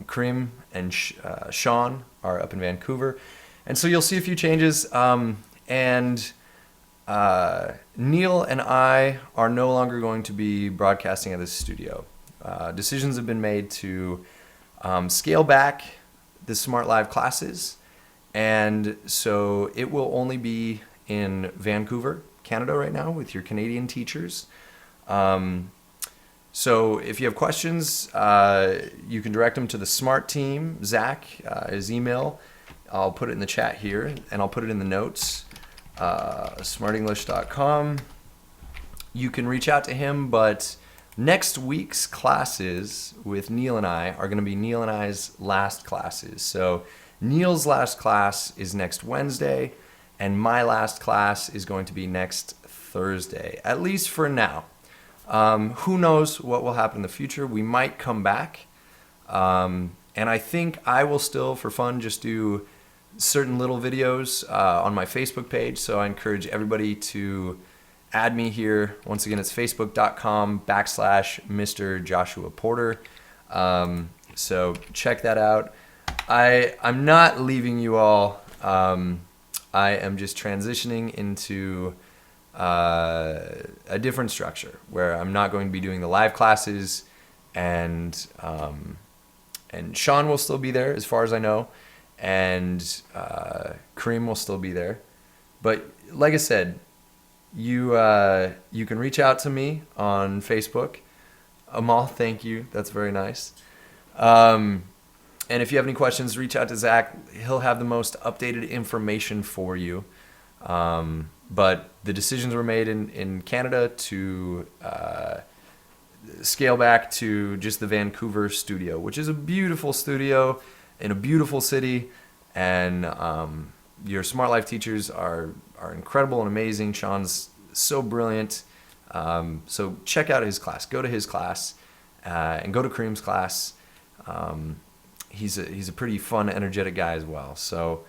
Speaker 1: Karim and Sean are up in Vancouver. And so you'll see a few changes. And Neil and I are no longer going to be broadcasting at this studio. Decisions have been made to scale back the Smart Live classes, and so it will only be in Vancouver, Canada right now with your Canadian teachers. So if you have questions, you can direct them to the Smrt team. Zach, his email, I'll put it in the chat here, and I'll put it in the notes. smartenglish.com. You can reach out to him, but next week's classes with Neil and I are going to be Neil and I's last classes. So Neil's last class is next Wednesday, and my last class is going to be next Thursday, at least for now. Who knows what will happen in the future? We might come back. And I think I will still, for fun, just do certain little videos on my Facebook page. So I encourage everybody to add me here. Once again, it's facebook.com/Mr. Joshua Porter. So check that out. I'm not leaving you all. I am just transitioning into a different structure where I'm not going to be doing the live classes, and Sean will still be there as far as I know, and Kareem will still be there. But like I said, you can reach out to me on Facebook. Amal, thank you. That's very nice. And if you have any questions, reach out to Zach. He'll have the most updated information for you. But the decisions were made in Canada to scale back to just the Vancouver studio, which is a beautiful studio in a beautiful city. And your Smart Life teachers are incredible and amazing. Sean's so brilliant. So check out his class. Go to his class and go to Kareem's class. He's a pretty fun, energetic guy as well. So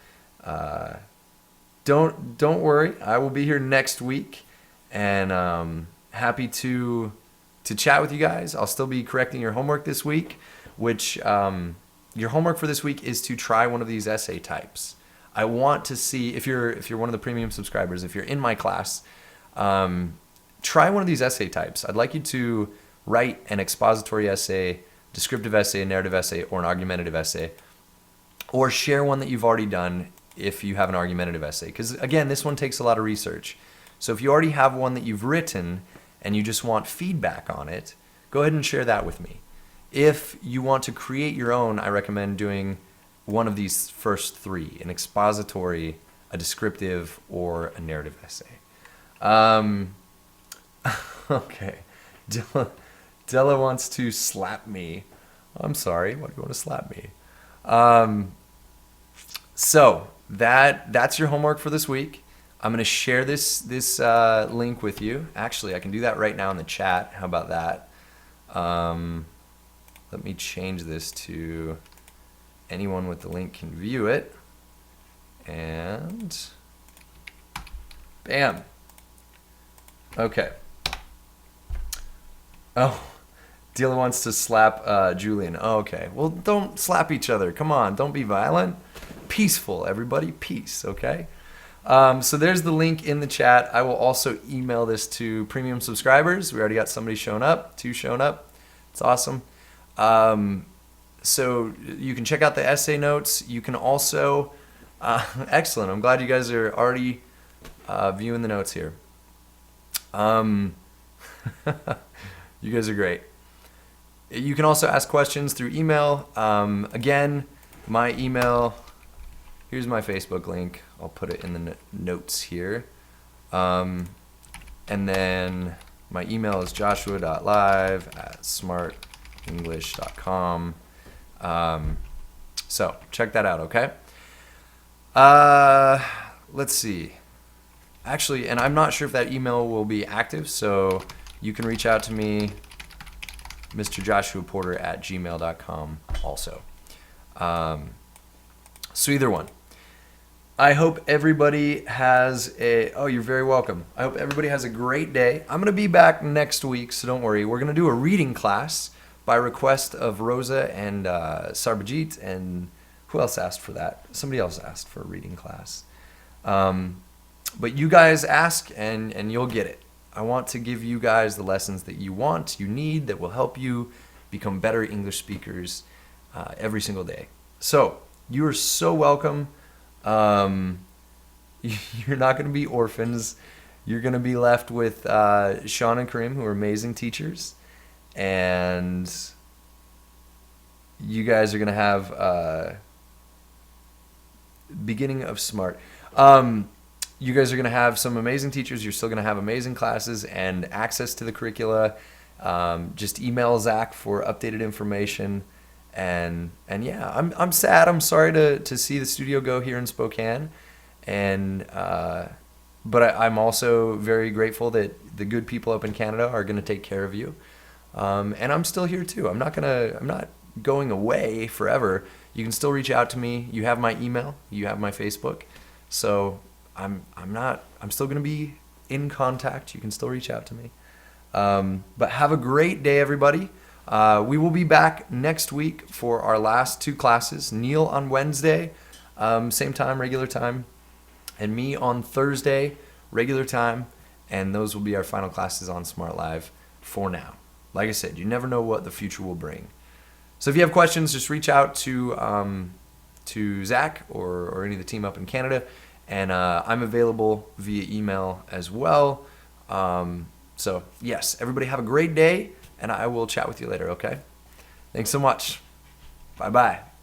Speaker 1: don't worry. I will be here next week, and happy to chat with you guys. I'll still be correcting your homework this week, which your homework for this week is to try one of these essay types. I want to see if you're one of the premium subscribers, if you're in my class, try one of these essay types. I'd like you to write an expository essay, descriptive essay, a narrative essay, or an argumentative essay, or share one that you've already done if you have an argumentative essay. Because again, this one takes a lot of research. So if you already have one that you've written and you just want feedback on it, go ahead and share that with me. If you want to create your own, I recommend doing one of these first three: an expository, a descriptive, or a narrative essay. Okay. Della wants to slap me. I'm sorry. Why do you want to slap me? So that's your homework for this week. I'm going to share this link with you. Actually, I can do that right now in the chat. How about that? Let me change this to anyone with the link can view it. And bam. Okay. Oh, Dila wants to slap Julian. Oh, okay. Well, don't slap each other. Come on. Don't be violent. Peaceful, everybody. Peace, okay? So there's the link in the chat. I will also email this to premium subscribers. We already got somebody showing up, 2 showing up. It's awesome. So you can check out the essay notes. You can also, excellent. I'm glad you guys are already viewing the notes here. You guys are great. You can also ask questions through email. Again, my email, here's my Facebook link. I'll put it in the notes here. And then my email is joshua.live@smartenglish.com. So check that out, okay? Let's see. Actually, and I'm not sure if that email will be active, so you can reach out to me, mrjoshuaporter@gmail.com also. So either one. I hope everybody has oh, you're very welcome. I hope everybody has a great day. I'm going to be back next week, so don't worry. We're going to do a reading class by request of Rosa and Sarbajit, and who else asked for that? Somebody else asked for a reading class. But you guys ask, and you'll get it. I want to give you guys the lessons that you want, you need, that will help you become better English speakers every single day. So you are so welcome. You're not going to be orphans. You're going to be left with Sean and Kareem, who are amazing teachers. And you guys are going to have beginning of Smrt. You guys are going to have some amazing teachers. You're still going to have amazing classes and access to the curricula. Just email Zach for updated information. And yeah, I'm sad. I'm sorry to see the studio go here in Spokane. And but I'm also very grateful that the good people up in Canada are going to take care of you. And I'm still here too. I'm not going away forever. You can still reach out to me. You have my email. You have my Facebook. So I'm still going to be in contact. You can still reach out to me. But have a great day, everybody. We will be back next week for our last 2 classes. Neil on Wednesday, same time, regular time, and me on Thursday, regular time. And those will be our final classes on Smrt Live for now. Like I said, you never know what the future will bring. So if you have questions, just reach out to Zach or any of the team up in Canada. And I'm available via email as well. So yes, everybody have a great day, and I will chat with you later, okay? Thanks so much. Bye-bye.